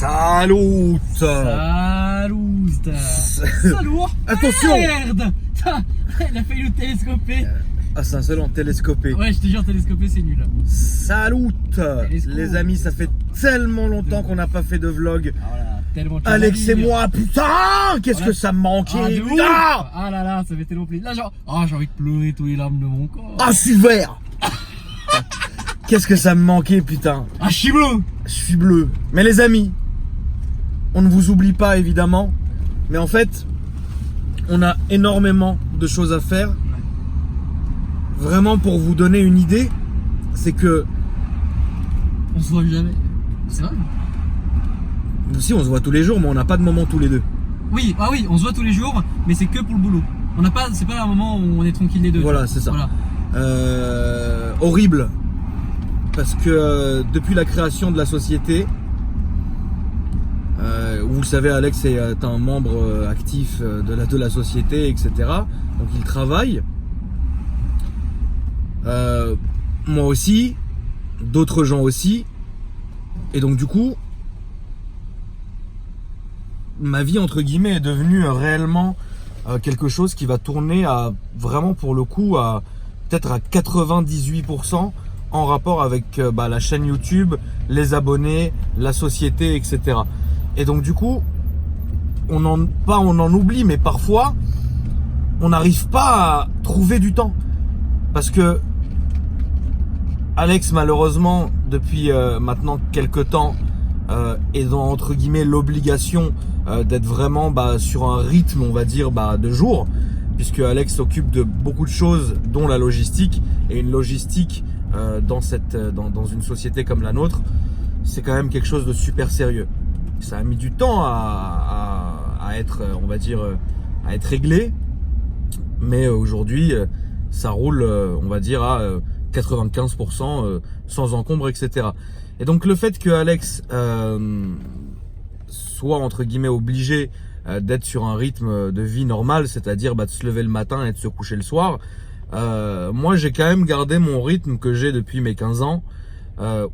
Salut. Salut. Salut. Attention. Merde. Il a failli nous télescoper. Ah, c'est un seul en télescopé. Ouais, je te jure, télescoper c'est nul. Salut. Télescope. Les amis, ça fait tellement longtemps qu'on n'a pas fait de vlog. Ah, voilà, tellement de choses Alex à et dire. moi, putain, qu'est-ce Voilà. que ça me manquait, Ah, de ouf. putain. Ah là là, ça fait tellement plaisir. Là, genre, j'ai envie de pleurer tous les larmes de mon corps. Ah, je suis vert. Qu'est-ce que ça me manquait, putain. Ah, je suis bleu. Je suis bleu. Mais les amis, on ne vous oublie pas évidemment, mais en fait, on a énormément de choses à faire. Vraiment, pour vous donner une idée, c'est que On se voit jamais. C'est vrai. si on se voit tous les jours, mais on n'a pas de moment tous les deux. Oui, ah oui, on se voit tous les jours, mais c'est que pour le boulot. On n'a pas, c'est pas un moment où on est tranquille les deux. Voilà, c'est ça. Voilà. Horrible, parce que depuis la création de la société, vous le savez, Alex est un membre actif de la société, etc. Donc il travaille. Moi aussi, d'autres gens aussi, et donc du coup, ma vie entre guillemets est devenue réellement quelque chose qui va tourner à vraiment pour le coup à peut-être à 98% en rapport avec la chaîne YouTube, les abonnés, la société, etc. Et donc du coup, on en oublie, mais parfois on n'arrive pas à trouver du temps parce que Alex, malheureusement, depuis maintenant quelques temps, est dans entre guillemets l'obligation d'être vraiment sur un rythme, on va dire, de jour, puisque Alex s'occupe de beaucoup de choses, dont la logistique, et une logistique dans une société comme la nôtre, c'est quand même quelque chose de super sérieux. Ça a mis du temps à être, on va dire, à être réglé, mais aujourd'hui, ça roule, on va dire, à 95% sans encombre, etc. Et donc le fait que Alex soit entre guillemets obligé d'être sur un rythme de vie normal, c'est-à-dire de se lever le matin et de se coucher le soir, moi j'ai quand même gardé mon rythme que j'ai depuis mes 15 ans,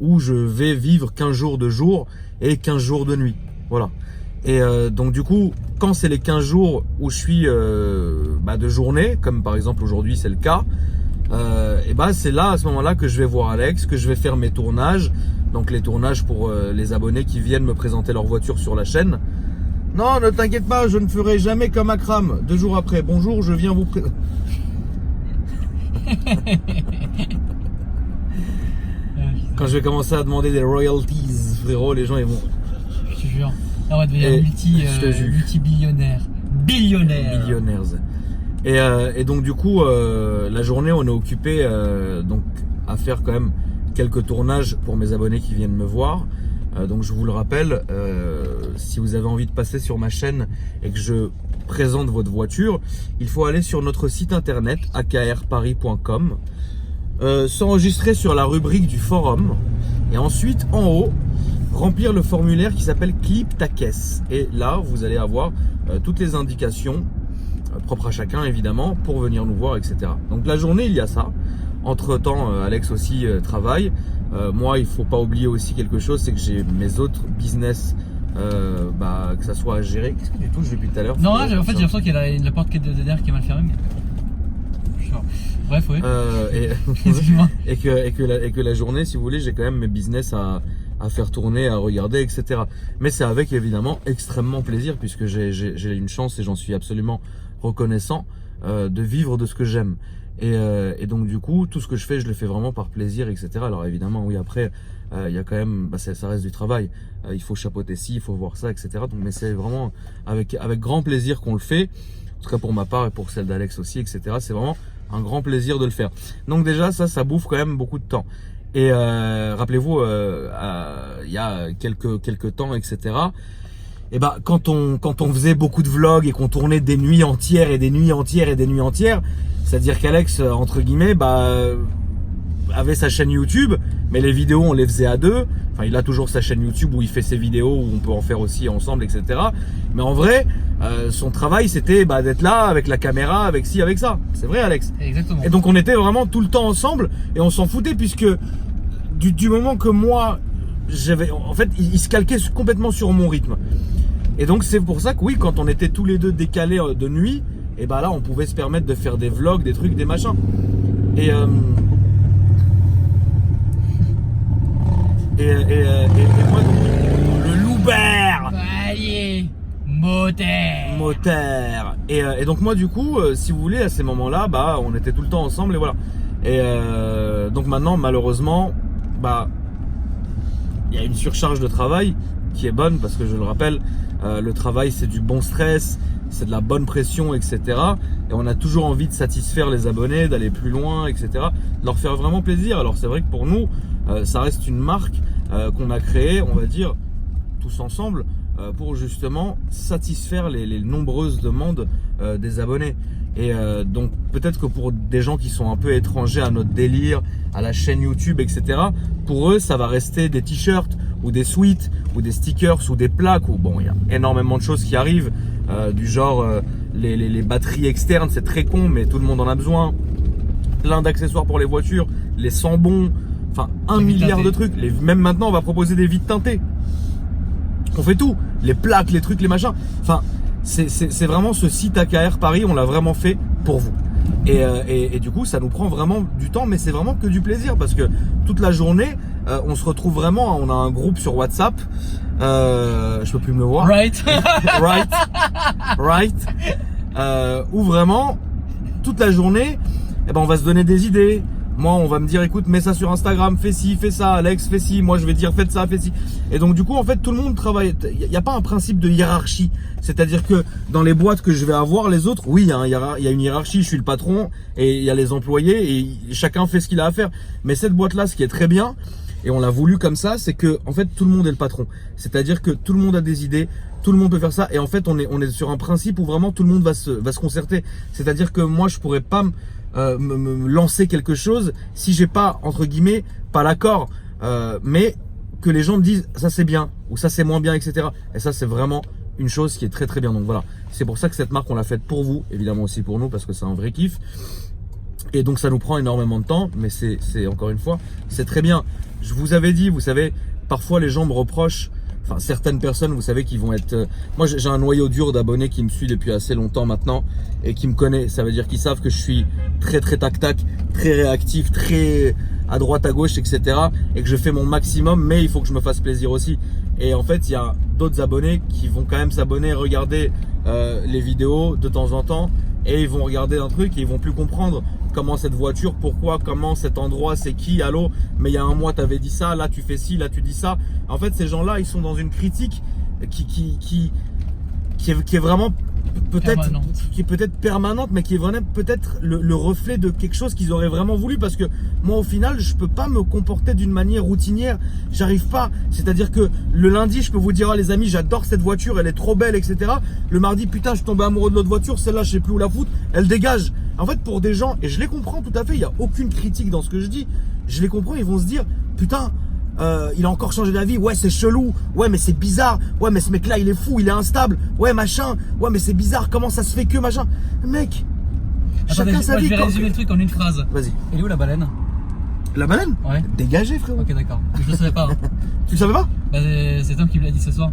où je vais vivre 15 jours de jour et 15 jours de nuit. Voilà. Et donc du coup, quand c'est les 15 jours où je suis de journée, comme par exemple aujourd'hui c'est le cas, et c'est là, à ce moment-là, que je vais voir Alex, que je vais faire mes tournages. Donc les tournages pour les abonnés qui viennent me présenter leur voiture sur la chaîne. Non, ne t'inquiète pas, je ne ferai jamais comme Akram. 2 jours après, bonjour, je viens vous présenter. Quand je vais commencer à demander des royalties, frérot, les gens ils vont... Je te jure. Là, on va devenir multi-billionnaire. Billionnaire. Billionnaires. Et donc du coup, la journée, on est occupé donc à faire quand même quelques tournages pour mes abonnés qui viennent me voir. Donc je vous le rappelle, si vous avez envie de passer sur ma chaîne et que je présente votre voiture, il faut aller sur notre site internet akrparis.com, s'enregistrer sur la rubrique du forum et ensuite en haut remplir le formulaire qui s'appelle Clip ta caisse. Et là, vous allez avoir toutes les indications propres à chacun évidemment pour venir nous voir, etc. Donc la journée, il y a ça. Entre temps, Alex aussi travaille. Moi, il faut pas oublier aussi quelque chose, c'est que j'ai mes autres business, que ça soit à gérer. Qu'est-ce que tu touches depuis tout à l'heure? Non, en fait, j'ai l'impression qu'il y a la porte qui est derrière qui est mal fermée. Genre, bref, oui. Excuse-moi. et que la journée, si vous voulez, j'ai quand même mes business à faire tourner, à regarder, etc. Mais c'est avec évidemment extrêmement plaisir, puisque j'ai une chance et j'en suis absolument reconnaissant de vivre de ce que j'aime. Et donc du coup, tout ce que je fais, je le fais vraiment par plaisir, etc. Alors évidemment, oui, après, il y a quand même, ça reste du travail. Il faut chapeauter ci, il faut voir ça, etc. Donc, mais c'est vraiment avec grand plaisir qu'on le fait. En tout cas pour ma part et pour celle d'Alex aussi, etc. C'est vraiment un grand plaisir de le faire. Donc déjà, ça bouffe quand même beaucoup de temps. Et rappelez-vous, il y a quelques temps, etc. Et quand on faisait beaucoup de vlogs et qu'on tournait des nuits entières et des nuits entières et des nuits entières, c'est-à-dire qu'Alex, entre guillemets, avait sa chaîne YouTube, mais les vidéos on les faisait à deux. Enfin, il a toujours sa chaîne YouTube où il fait ses vidéos, où on peut en faire aussi ensemble, etc. Mais en vrai, son travail c'était d'être là avec la caméra, avec ci, avec ça. C'est vrai, Alex? Exactement. Et donc on était vraiment tout le temps ensemble et on s'en foutait, puisque du moment que moi en fait, il se calquait complètement sur mon rythme. Et donc c'est pour ça que oui, quand on était tous les deux décalés de nuit, et bah là on pouvait se permettre de faire des vlogs, des trucs, des machins. Et moi donc, le Loubert. Allez, moteur. Et donc moi du coup, si vous voulez, à ces moments-là, bah on était tout le temps ensemble et voilà. Et donc maintenant, malheureusement, bah il y a une surcharge de travail qui est bonne parce que je le rappelle, le travail c'est du bon stress, c'est de la bonne pression, etc. Et on a toujours envie de satisfaire les abonnés, d'aller plus loin, etc. De leur faire vraiment plaisir. Alors c'est vrai que pour nous, ça reste une marque qu'on a créée, on va dire, tous ensemble, pour justement satisfaire les nombreuses demandes des abonnés. Et donc peut-être que pour des gens qui sont un peu étrangers à notre délire, à la chaîne YouTube, etc., pour eux ça va rester des t-shirts ou des sweats ou des stickers ou des plaques, ou bon, il y a énormément de choses qui arrivent, du genre les batteries externes, c'est très con mais tout le monde en a besoin, plein d'accessoires pour les voitures, les sambons, enfin un milliard de trucs. Même maintenant on va proposer des vitres teintées, on fait tout, les plaques, les trucs, les machins, enfin c'est vraiment ce site AKR Paris, on l'a vraiment fait pour vous. Et du coup ça nous prend vraiment du temps, mais c'est vraiment que du plaisir parce que toute la journée on se retrouve vraiment, on a un groupe sur WhatsApp, je peux plus me voir, Right. où vraiment toute la journée eh ben, on va se donner des idées. Moi on va me dire écoute, mets ça sur Instagram, fais ci, fais ça, Alex fais ci, moi je vais dire faites ça, faites ci. Et donc du coup en fait tout le monde travaille, il n'y a pas un principe de hiérarchie, c'est à dire que dans les boîtes que je vais avoir, les autres, oui il y a une hiérarchie, je suis le patron et il y a les employés et chacun fait ce qu'il a à faire. Mais cette boîte là, ce qui est très bien, et on l'a voulu comme ça, c'est que en fait tout le monde est le patron, c'est à dire que tout le monde a des idées, tout le monde peut faire ça, et en fait on est sur un principe où vraiment tout le monde va se concerter. C'est à dire que moi je pourrais pas me lancer quelque chose si j'ai pas, entre guillemets, pas l'accord, mais que les gens me disent ça c'est bien ou ça c'est moins bien, etc. Et ça c'est vraiment une chose qui est très très bien. Donc voilà, c'est pour ça que cette marque on l'a faite pour vous, évidemment aussi pour nous parce que c'est un vrai kiff. Et donc ça nous prend énormément de temps, mais c'est encore une fois, c'est très bien. Je vous avais dit, vous savez, parfois les gens me reprochent, enfin certaines personnes, vous savez, qui vont être... Moi j'ai un noyau dur d'abonnés qui me suit depuis assez longtemps maintenant et qui me connaît. Ça veut dire qu'ils savent que je suis très très tac-tac, très réactif, très à droite à gauche, etc. Et que je fais mon maximum, mais il faut que je me fasse plaisir aussi. Et en fait, il y a d'autres abonnés qui vont quand même s'abonner, regarder les vidéos de temps en temps, et ils vont regarder un truc et ils vont plus comprendre comment cette voiture, pourquoi, comment, cet endroit, c'est qui, allô, mais il y a un mois t'avais dit ça, là tu fais ci, là tu dis ça. En fait ces gens-là ils sont dans une critique qui est vraiment peut-être, qui est peut-être permanente, mais qui est vraiment peut-être le reflet de quelque chose qu'ils auraient vraiment voulu. Parce que moi au final je peux pas me comporter d'une manière routinière, j'arrive pas. C'est à dire que le lundi je peux vous dire ah les amis j'adore cette voiture, elle est trop belle, etc. Le mardi putain je suis tombé amoureux de l'autre voiture, celle-là je sais plus où la foutre, elle dégage. En fait pour des gens, et je les comprends tout à fait, il n'y a aucune critique dans ce que je dis, je les comprends, ils vont se dire putain il a encore changé d'avis, ouais c'est chelou, ouais mais c'est bizarre, ouais mais ce mec là il est fou, il est instable, ouais machin, ouais mais c'est bizarre, comment ça se fait que machin. Mec, attendez, chacun sa vie. Je vais résumer le truc en une phrase. Vas-y. Elle est où la baleine? La baleine? Ouais. Dégagé frérot. Ok d'accord, je le savais pas. Hein. Tu le savais pas? Bah c'est toi qui me l'as dit ce soir.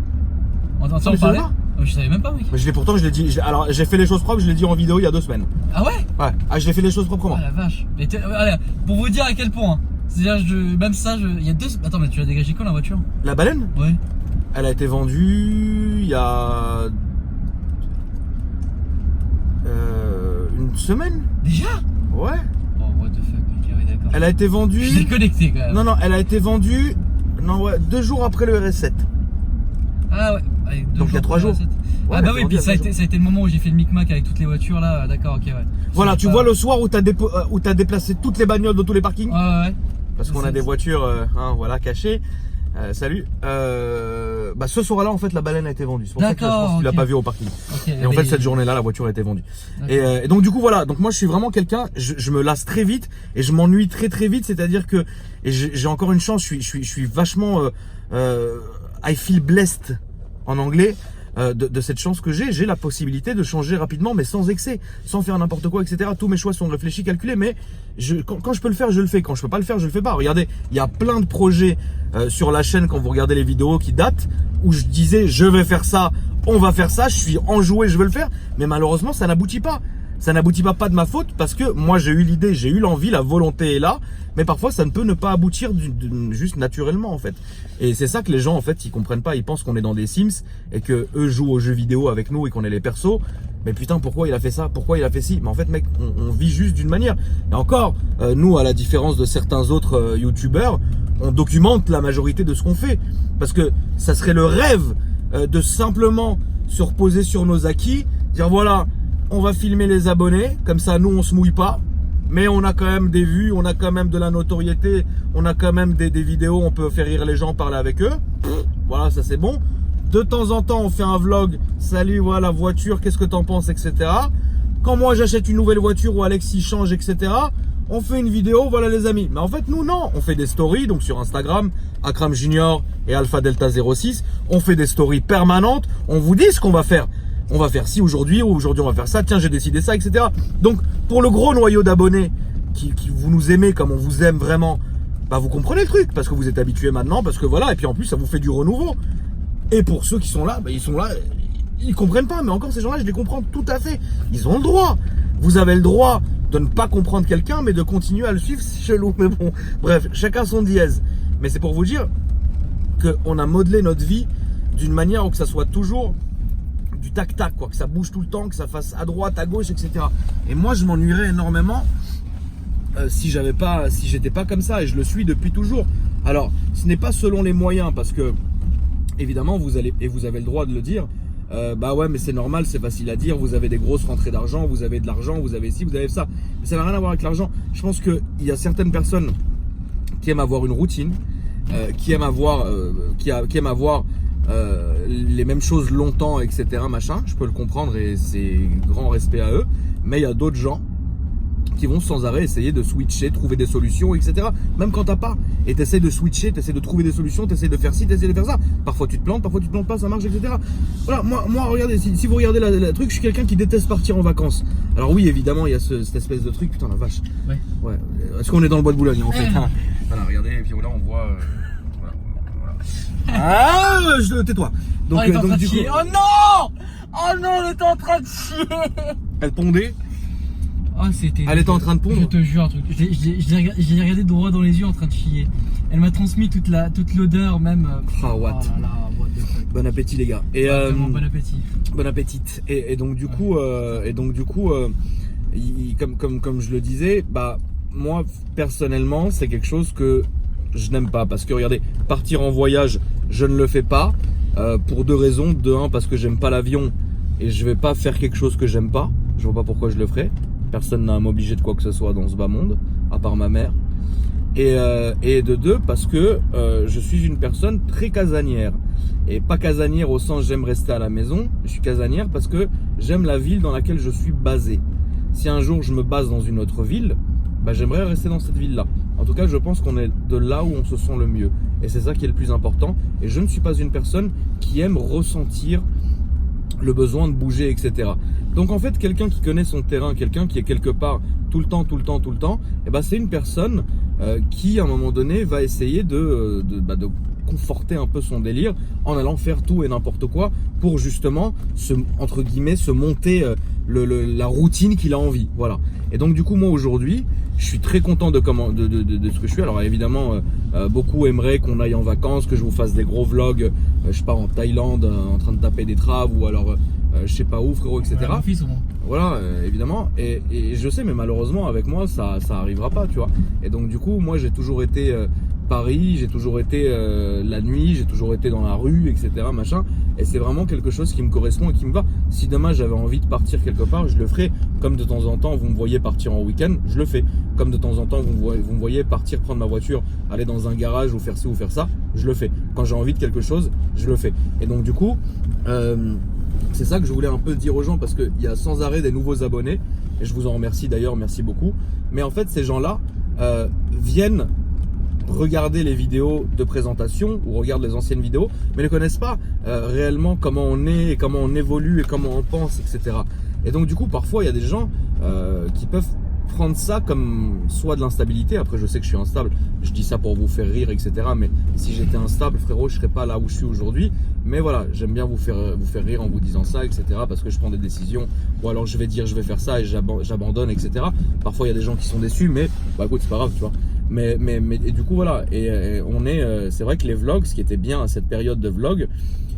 On parlait. Je savais même pas mec. Mais pourtant je l'ai dit, alors j'ai fait les choses propres, je l'ai dit en vidéo il y a 2 semaines. Ah ouais? Ouais, ah je l'ai fait les choses proprement. Ah la vache. Mais allez, pour vous dire à quel point, c'est-à-dire même ça, il y a 2... Attends mais tu l'as dégagé quand la voiture? La baleine? Ouais. Elle a été vendue il y a... une semaine. Déjà? Ouais. Oh what the fuck, ok ouais d'accord. Elle a été vendue... Je suis déconnecté quand même. Non, elle a été vendue... Non ouais, 2 jours après le RS7. Ah ouais. Donc il y a 3 jours. Ouais, ah bah oui, puis ça a été le moment où j'ai fait le micmac avec toutes les voitures là, d'accord, ok ouais. Voilà, tu vois le soir où t'as déplacé toutes les bagnoles de tous les parkings. Ouais. Parce qu'on a des voitures, voilà, cachées. Salut. Bah ce soir-là en fait la baleine a été vendue. C'est pour ça que je pense que tu l'as pas vu au parking. Et en fait cette journée-là la voiture a été vendue. Et donc du coup voilà, donc moi je suis vraiment quelqu'un, je me lasse très vite et je m'ennuie très très vite. C'est-à-dire que j'ai encore une chance, je suis vachement I feel blessed en anglais. de cette chance que j'ai la possibilité de changer rapidement, mais sans excès, sans faire n'importe quoi, etc. Tous mes choix sont réfléchis, calculés, mais quand je peux le faire, je le fais. Quand je peux pas le faire, je le fais pas. Regardez, il y a plein de projets sur la chaîne quand vous regardez les vidéos qui datent, où je disais je vais faire ça, on va faire ça, je suis enjoué, je veux le faire, mais malheureusement ça n'aboutit pas. Ça n'aboutit pas de ma faute parce que moi j'ai eu l'idée, j'ai eu l'envie, la volonté est là, mais parfois ça ne peut ne pas aboutir juste naturellement en fait. Et c'est ça que les gens en fait ils comprennent pas, ils pensent qu'on est dans des Sims et que eux jouent aux jeux vidéo avec nous et qu'on est les persos. Mais putain, pourquoi il a fait ça? Pourquoi il a fait ci? Mais en fait mec, on vit juste d'une manière. Et encore, nous à la différence de certains autres youtubeurs, on documente la majorité de ce qu'on fait. Parce que ça serait le rêve de simplement se reposer sur nos acquis, dire voilà, on va filmer les abonnés, comme ça nous on se mouille pas, mais on a quand même des vues, on a quand même de la notoriété, on a quand même des vidéos, on peut faire rire les gens, parler avec eux. Voilà, ça c'est bon. De temps en temps on fait un vlog, salut voilà voiture, qu'est-ce que t'en penses, etc. Quand moi j'achète une nouvelle voiture ou Alexis change, etc. On fait une vidéo, voilà les amis. Mais en fait nous non, on fait des stories, donc sur Instagram, Akram Junior et Alpha Delta 06, on fait des stories permanentes, on vous dit ce qu'on va faire. On va faire ci aujourd'hui, ou aujourd'hui on va faire ça, tiens j'ai décidé ça, etc. Donc pour le gros noyau d'abonnés qui vous nous aimez comme on vous aime vraiment, bah vous comprenez le truc, parce que vous êtes habitués maintenant, parce que voilà, et puis en plus ça vous fait du renouveau. Et pour ceux qui sont là, bah ils sont là, ils comprennent pas, mais encore ces gens-là je les comprends tout à fait. Ils ont le droit, vous avez le droit de ne pas comprendre quelqu'un, mais de continuer à le suivre, c'est chelou, mais bon, bref, chacun son dièse. Mais c'est pour vous dire qu'on a modelé notre vie d'une manière où que ça soit toujours du tac-tac, quoi, que ça bouge tout le temps, que ça fasse à droite, à gauche, etc. Et moi, je m'ennuierais énormément si j'étais pas comme ça, et je le suis depuis toujours. Alors, ce n'est pas selon les moyens, parce que évidemment, vous avez le droit de le dire. Bah ouais, mais c'est normal, c'est facile à dire. Vous avez des grosses rentrées d'argent, vous avez de l'argent, vous avez ci, vous avez ça. Mais ça n'a rien à voir avec l'argent. Je pense qu'il y a certaines personnes qui aiment avoir une routine, qui aiment avoir les mêmes choses longtemps, etc. Machin, je peux le comprendre et c'est grand respect à eux. Mais il y a d'autres gens qui vont sans arrêt essayer de switcher, trouver des solutions, etc. Même quand t'as pas. Et t'essaies de switcher, t'essaies de trouver des solutions, t'essaies de faire ci, t'essaies de faire ça. Parfois tu te plantes pas, ça marche, etc. Voilà, moi regardez, si vous regardez la truc, je suis quelqu'un qui déteste partir en vacances. Alors oui, évidemment, il y a cette espèce de truc, putain la vache. Ouais. Est-ce qu'on est dans le bois de Boulogne en fait hein. Voilà, regardez, et puis là on voit... Ah, tais-toi. Donc, donc du coup... Oh non! Oh non, elle était en train de chier! Elle pondait. Oh, elle était en train de pondre. Je te jure un truc. Je l'ai regardé droit dans les yeux en train de chier. Elle m'a transmis toute l'odeur même. Oh what? Oh là là, what the fuck. Bon appétit les gars. Et vraiment bon appétit. Bon appétit. Et donc du coup, comme je le disais, bah moi personnellement c'est quelque chose que je n'aime pas, parce que regardez, partir en voyage, je ne le fais pas pour deux raisons. De un, parce que j'aime pas l'avion et je vais pas faire quelque chose que j'aime pas. Je vois pas pourquoi je le ferais. Personne n'a à m'obliger de quoi que ce soit dans ce bas monde, à part ma mère. Et de deux, parce que je suis une personne très casanière. Et pas casanière au sens j'aime rester à la maison. Je suis casanière parce que j'aime la ville dans laquelle je suis basé. Si un jour je me base dans une autre ville, bah, j'aimerais rester dans cette ville-là. En tout cas, je pense qu'on est de là où on se sent le mieux. Et c'est ça qui est le plus important. Et je ne suis pas une personne qui aime ressentir le besoin de bouger, etc. Donc en fait, quelqu'un qui connaît son terrain, quelqu'un qui est quelque part tout le temps, et ben c'est une personne qui à un moment donné va essayer de conforter un peu son délire en allant faire tout et n'importe quoi pour justement entre guillemets se monter la routine qu'il a envie. Voilà. Et donc du coup moi aujourd'hui je suis très content de ce que je suis. Alors évidemment beaucoup aimeraient qu'on aille en vacances, que je vous fasse des gros vlogs, je pars en Thaïlande en train de taper des traves, ou alors je sais pas où frérot, etc. Ouais, mon fils au moins. Voilà, évidemment, et je sais, mais malheureusement avec moi ça arrivera pas, tu vois. Et donc du coup moi j'ai toujours été Paris, j'ai toujours été la nuit, j'ai toujours été dans la rue, etc. machin. Et c'est vraiment quelque chose qui me correspond et qui me va. Si demain j'avais envie de partir quelque part, je le ferai. Comme de temps en temps vous me voyez partir en week-end, je le fais. Comme de temps en temps vous me voyez partir prendre ma voiture, aller dans un garage ou faire ci ou faire ça, je le fais. Quand j'ai envie de quelque chose, je le fais. Et donc du coup, c'est ça que je voulais un peu dire aux gens, parce qu'il y a sans arrêt des nouveaux abonnés. Et je vous en remercie d'ailleurs, merci beaucoup. Mais en fait ces gens-là viennent regarder les vidéos de présentation ou regardent les anciennes vidéos, mais ne connaissent pas réellement comment on est, et comment on évolue et comment on pense, etc. Et donc du coup, parfois, il y a des gens qui peuvent prendre ça comme soit de l'instabilité. Après, je sais que je suis instable, je dis ça pour vous faire rire, etc. Mais si j'étais instable, frérot, je serais pas là où je suis aujourd'hui. Mais voilà, j'aime bien vous faire rire en vous disant ça, etc. Parce que je prends des décisions, ou alors je vais dire je vais faire ça et j'abandonne, etc. Parfois, il y a des gens qui sont déçus, mais bah écoute, c'est pas grave, tu vois. Mais et du coup, voilà. Et on est, c'est vrai que les vlogs, ce qui était bien à cette période de vlog,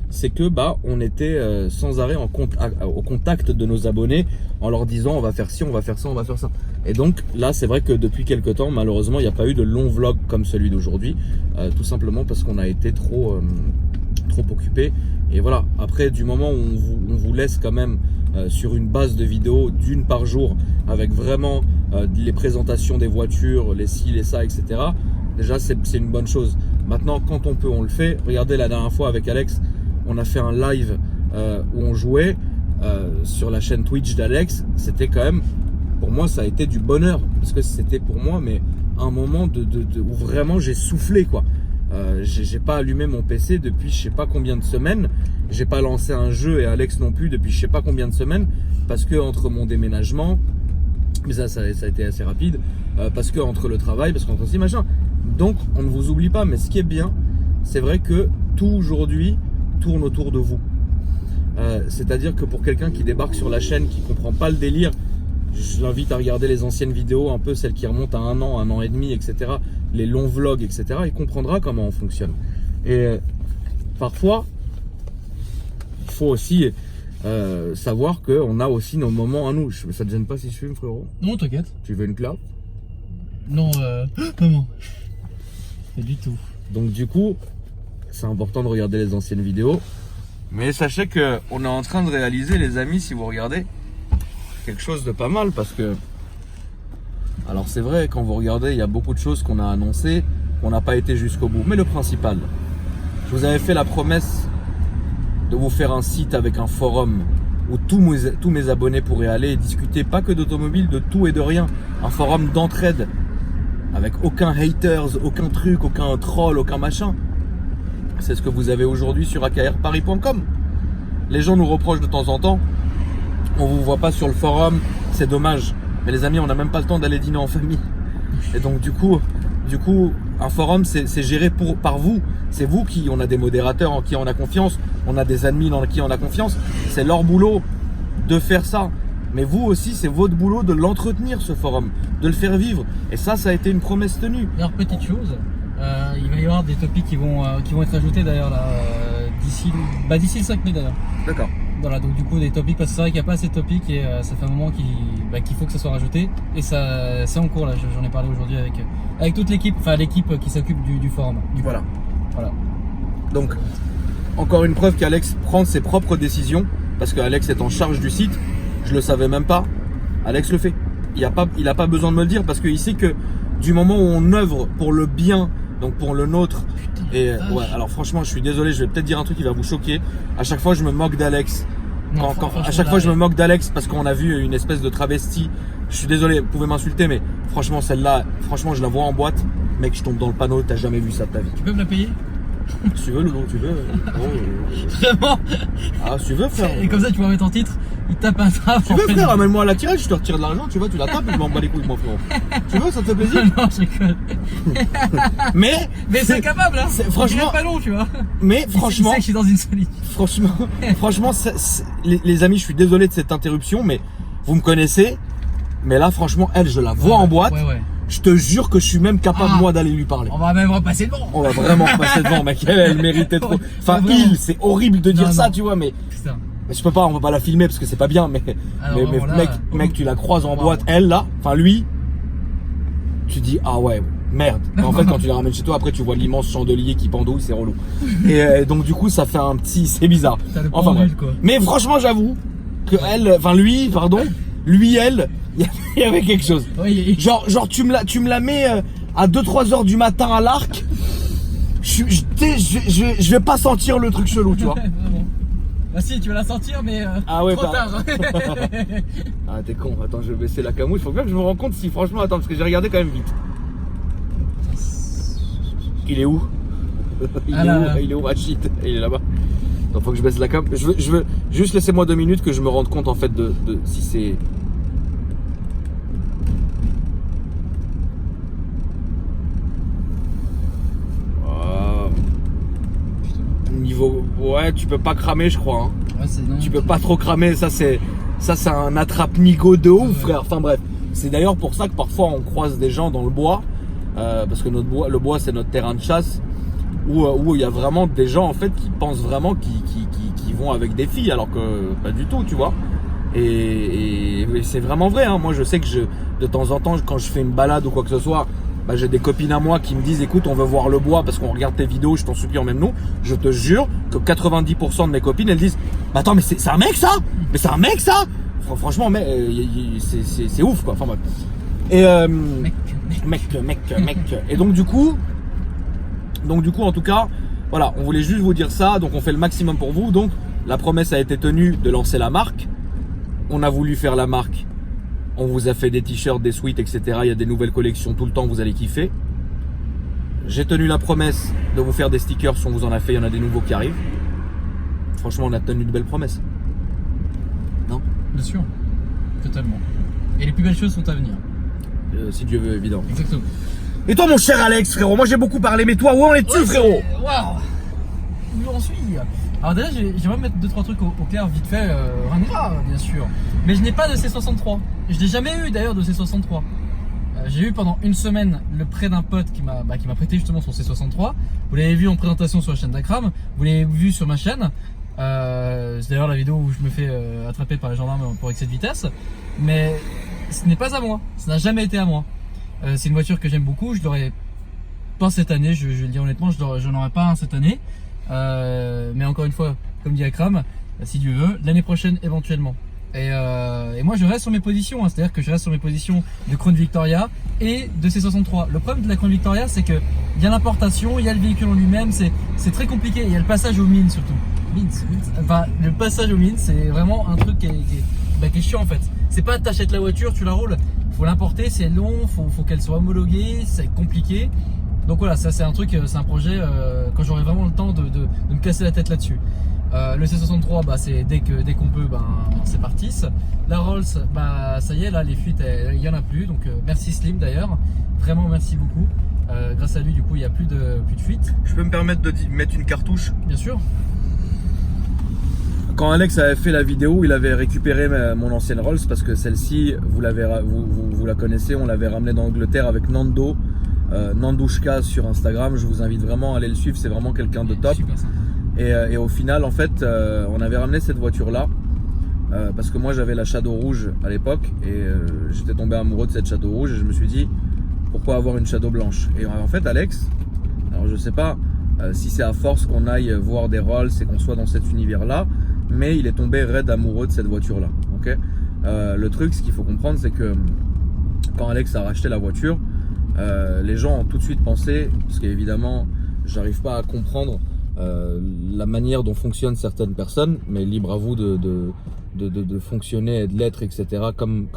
c'est que bah on était sans arrêt au contact de nos abonnés en leur disant on va faire ci, on va faire ça, on va faire ça. Et donc là c'est vrai que depuis quelques temps malheureusement il n'y a pas eu de long vlog comme celui d'aujourd'hui, tout simplement parce qu'on a été trop occupé. Et voilà, après du moment où on vous laisse quand même sur une base de vidéos d'une par jour avec vraiment les présentations des voitures, les ci, les ça, etc. Déjà c'est une bonne chose. Maintenant quand on peut on le fait. Regardez la dernière fois avec Alex, on a fait un live où on jouait sur la chaîne Twitch d'Alex. C'était quand même, pour moi, ça a été du bonheur. Parce que c'était pour moi, mais un moment où vraiment j'ai soufflé, quoi. J'ai pas allumé mon PC depuis je sais pas combien de semaines. J'ai pas lancé un jeu et Alex non plus depuis je sais pas combien de semaines. Parce que entre mon déménagement, mais ça a été assez rapide. Parce que entre le travail, parce qu'entre aussi machin. Donc on ne vous oublie pas, mais ce qui est bien, c'est vrai que tout aujourd'hui tourne autour de vous. C'est-à-dire que pour quelqu'un qui débarque sur la chaîne, qui comprend pas le délire, je l'invite à regarder les anciennes vidéos, un peu celles qui remontent à un an et demi, etc. Les longs vlogs, etc. Il comprendra comment on fonctionne. Et parfois, il faut aussi savoir qu'on a aussi nos moments à nous. Ça te gêne pas si je fume, frérot? Non, t'inquiète. Tu veux une clope? Non, maman. Pas du tout. Donc du coup, c'est important de regarder les anciennes vidéos. Mais sachez que on est en train de réaliser, les amis, si vous regardez, quelque chose de pas mal. Parce que, alors c'est vrai, quand vous regardez, il y a beaucoup de choses qu'on a annoncées, qu'on n'a pas été jusqu'au bout. Mais le principal, je vous avais fait la promesse de vous faire un site avec un forum où tous mes abonnés pourraient aller et discuter, pas que d'automobile, de tout et de rien. Un forum d'entraide, avec aucun haters, aucun truc, aucun troll, aucun machin. C'est ce que vous avez aujourd'hui sur akrparis.com. Les gens nous reprochent de temps en temps, on vous voit pas sur le forum, c'est dommage. Mais les amis, on n'a même pas le temps d'aller dîner en famille. Et donc du coup un forum c'est géré par vous. C'est vous qui, on a des modérateurs en qui on a confiance, on a des admins en qui on a confiance. C'est leur boulot de faire ça. Mais vous aussi, c'est votre boulot de l'entretenir, ce forum, de le faire vivre. Et ça a été une promesse tenue. Alors, petite chose, il va y avoir des topics qui vont être ajoutés d'ailleurs là, d'ici le 5 mai d'ailleurs. D'accord. Voilà, donc du coup des topics, parce que c'est vrai qu'il n'y a pas assez de topics et ça fait un moment qu'il faut que ça soit rajouté. Et ça, c'est en cours là, j'en ai parlé aujourd'hui avec toute l'équipe, enfin l'équipe qui s'occupe du forum. Voilà. Voilà. Donc, encore une preuve qu'Alex prend ses propres décisions, parce qu'Alex est en charge du site. Je le savais même pas. Alex le fait. Il a pas besoin de me le dire parce qu'il sait que du moment où on œuvre pour le bien, donc pour le nôtre. Putain, et ouais, alors franchement, je suis désolé, je vais peut-être dire un truc qui va vous choquer. À chaque fois, je me moque d'Alex. À chaque fois, je me moque d'Alex parce qu'on a vu une espèce de travesti. Je suis désolé, vous pouvez m'insulter, mais franchement, celle-là, franchement, je la vois en boîte. Mec, je tombe dans le panneau, t'as jamais vu ça de ta vie. Tu peux me la payer? Si tu veux, Loulou, tu veux. Vraiment? Ah, si tu veux, frère. Et comme ça, tu vas mettre en titre, il tape un trap. Tu veux, frère, amène-moi à la tirette, je te retire de l'argent, tu vois, tu la tapes et je m'en bats les couilles, mon frère. Tu veux, ça te fait plaisir? Non, je rigole. Mais c'est capable, hein. Franchement, pas long, tu vois. Mais franchement, il sait que je suis dans une solide. Franchement, les amis, je suis désolé de cette interruption, mais vous me connaissez. Mais là, franchement, elle, je la vois en boîte. Ouais. Je te jure que je suis même capable, moi, d'aller lui parler. On va même repasser devant. On va vraiment repasser devant, mec. Elle méritait trop. Enfin, c'est horrible de dire ça, tu vois, mais. Putain. Mais je peux pas, on va pas la filmer parce que c'est pas bien, mais. Mec, tu la croises en boîte, elle, là. Enfin, lui. Tu dis, ah ouais, merde. En fait, quand tu la ramènes chez toi, après, tu vois l'immense chandelier qui pendouille, c'est relou. Et donc, du coup, ça fait un petit. C'est bizarre. Enfin, bref. Mais franchement, j'avoue que elle. Enfin, lui, pardon. Lui, elle. Il y avait quelque chose. Oui. Genre tu me la mets à 2-3 heures du matin à l'arc. Je vais pas sentir le truc chelou, tu vois. Bah si, tu vas la sentir, mais ah ouais, trop tard. Ah t'es con, attends, je vais baisser la camoufle. Faut bien que je me rende compte si franchement, attends, parce que j'ai regardé quand même vite. Il est où? Il est où Rachid? Il est là-bas. Donc faut que je baisse la cam. Je veux juste laissez-moi 2 minutes que je me rende compte en fait de si c'est. Niveau. Ouais, tu peux pas cramer, je crois. Hein. Ouais, non, tu peux pas trop cramer. Ça c'est un attrape-nigo de ouf, frère. Enfin bref. C'est d'ailleurs pour ça que parfois on croise des gens dans le bois. Parce que le bois c'est notre terrain de chasse. Où il y a vraiment des gens en fait qui pensent vraiment qu'ils vont avec des filles alors que pas du tout, tu vois. Et c'est vraiment vrai, hein. Moi je sais que de temps en temps quand je fais une balade ou quoi que ce soit, bah, j'ai des copines à moi qui me disent écoute on veut voir le bois parce qu'on regarde tes vidéos, je t'en supplie emmène nous. Je te jure que 90% de mes copines elles disent bah attends mais c'est un mec ça. Mais c'est un mec ça. Franchement mais c'est ouf quoi. Enfin bref. Et mec. Et donc du coup, en tout cas, voilà, on voulait juste vous dire ça. Donc, on fait le maximum pour vous. Donc, la promesse a été tenue de lancer la marque. On a voulu faire la marque. On vous a fait des t-shirts, des sweats, etc. Il y a des nouvelles collections tout le temps. Vous allez kiffer. J'ai tenu la promesse de vous faire des stickers. On vous en a fait. Il y en a des nouveaux qui arrivent. Franchement, on a tenu de belles promesses. Non? Bien sûr. Totalement. Et les plus belles choses sont à venir. Si Dieu veut, évidemment. Exactement. Et toi mon cher Alex frérot, moi j'ai beaucoup parlé, mais toi où en es-tu frérot? Waouh. Où j'en suis? Alors déjà j'aimerais mettre 2-3 trucs au clair vite fait, rien de grave bien sûr. Mais je n'ai pas de C63. Je n'ai jamais eu d'ailleurs de C63. J'ai eu pendant une semaine le prêt d'un pote qui m'a prêté justement son C63. Vous l'avez vu en présentation sur la chaîne d'Akram, vous l'avez vu sur ma chaîne. C'est d'ailleurs la vidéo où je me fais attraper par les gendarmes pour excès de vitesse. Mais ce n'est pas à moi, ça n'a jamais été à moi. C'est une voiture que j'aime beaucoup, je l'aurais pas cette année, je vais le dire honnêtement, je n'en aurais pas un cette année. Mais encore une fois, comme dit Akram, si Dieu veut, l'année prochaine éventuellement. Et moi je reste sur mes positions, hein, c'est-à-dire que je reste sur mes positions de Crown Victoria et de C63. Le problème de la Crown Victoria, c'est que il y a l'importation, il y a le véhicule en lui-même, c'est très compliqué, il y a le passage aux mines surtout. Enfin, le passage aux mines, c'est vraiment un truc qui est chiant en fait. C'est pas t'achètes la voiture, tu la roules. Faut l'importer, c'est long, faut qu'elle soit homologuée, c'est compliqué. Donc voilà, ça c'est un truc, c'est un projet quand j'aurai vraiment le temps de me casser la tête là-dessus. Le C63, bah c'est dès qu'on peut, ben c'est parti. La Rolls, bah ça y est là, les fuites, il y en a plus. Donc merci Slim d'ailleurs, vraiment merci beaucoup. Grâce à lui, du coup, il y a plus de fuites. Je peux me permettre de mettre une cartouche? Bien sûr. Quand Alex avait fait la vidéo, il avait récupéré mon ancienne Rolls parce que celle-ci, vous la connaissez, on l'avait ramenée d'Angleterre avec Nando, Nandouchka sur Instagram. Je vous invite vraiment à aller le suivre, c'est vraiment quelqu'un de top. Super sympa. Et au final, en fait, on avait ramené cette voiture-là parce que moi j'avais la Shadow rouge à l'époque et j'étais tombé amoureux de cette Shadow rouge et je me suis dit pourquoi avoir une Shadow blanche. Et en fait, Alex, alors je sais pas si c'est à force qu'on aille voir des Rolls et qu'on soit dans cet univers-là, mais il est tombé raide amoureux de cette voiture-là. Okay, le truc, ce qu'il faut comprendre, c'est que quand Alex a racheté la voiture, les gens ont tout de suite pensé, parce qu'évidemment, j'arrive pas à comprendre la manière dont fonctionnent certaines personnes, mais libre à vous de fonctionner et de l'être, etc. Comme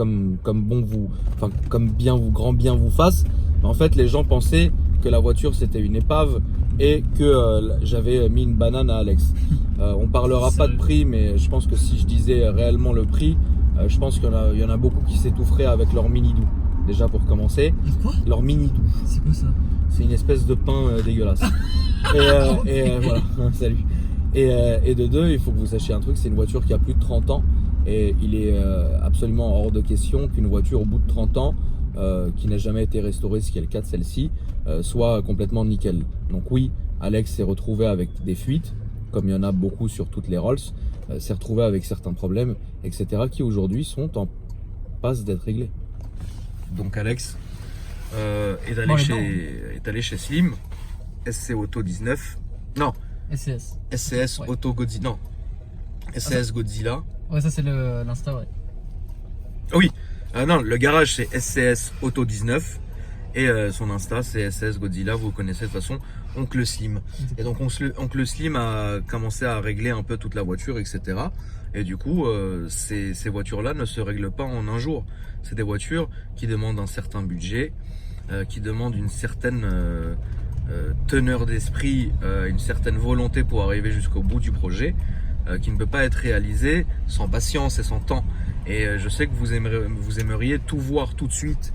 bon vous, enfin comme grand bien vous fasse. Mais en fait, les gens pensaient que la voiture c'était une épave et que j'avais mis une banane à Alex. On parlera pas de prix, mais je pense que si je disais réellement le prix, je pense qu'il y en a beaucoup qui s'étoufferaient avec leur mini-doux. Déjà pour commencer. Quoi? Leur mini-doux. C'est quoi ça? C'est une espèce de pain dégueulasse. et voilà, salut. Et de deux, il faut que vous sachiez un truc, c'est une voiture qui a plus de 30 ans. Et il est absolument hors de question qu'une voiture au bout de 30 ans, qui n'a jamais été restaurée, ce qui est le cas de celle-ci, soit complètement nickel. Donc oui, Alex s'est retrouvé avec des fuites, comme il y en a beaucoup sur toutes les Rolls, s'est retrouvé avec certains problèmes, etc., qui aujourd'hui sont en passe d'être réglés. Donc Alex est allé chez Slim, SC Auto 19, non, SCS Ouais. Auto Godzilla, non, SCS Godzilla. Ouais, ça c'est l'Insta, ouais. Ah oui, non, le garage c'est SCS Auto 19 et son Insta c'est SCS Godzilla, vous connaissez de toute façon, Oncle Slim. Et donc Oncle Slim a commencé à régler un peu toute la voiture, etc. Et du coup, ces voitures-là ne se règlent pas en un jour. C'est des voitures qui demandent un certain budget, qui demandent une certaine teneur d'esprit, une certaine volonté pour arriver jusqu'au bout du projet, qui ne peut pas être réalisé sans patience et sans temps. Et je sais que vous aimeriez tout voir tout de suite,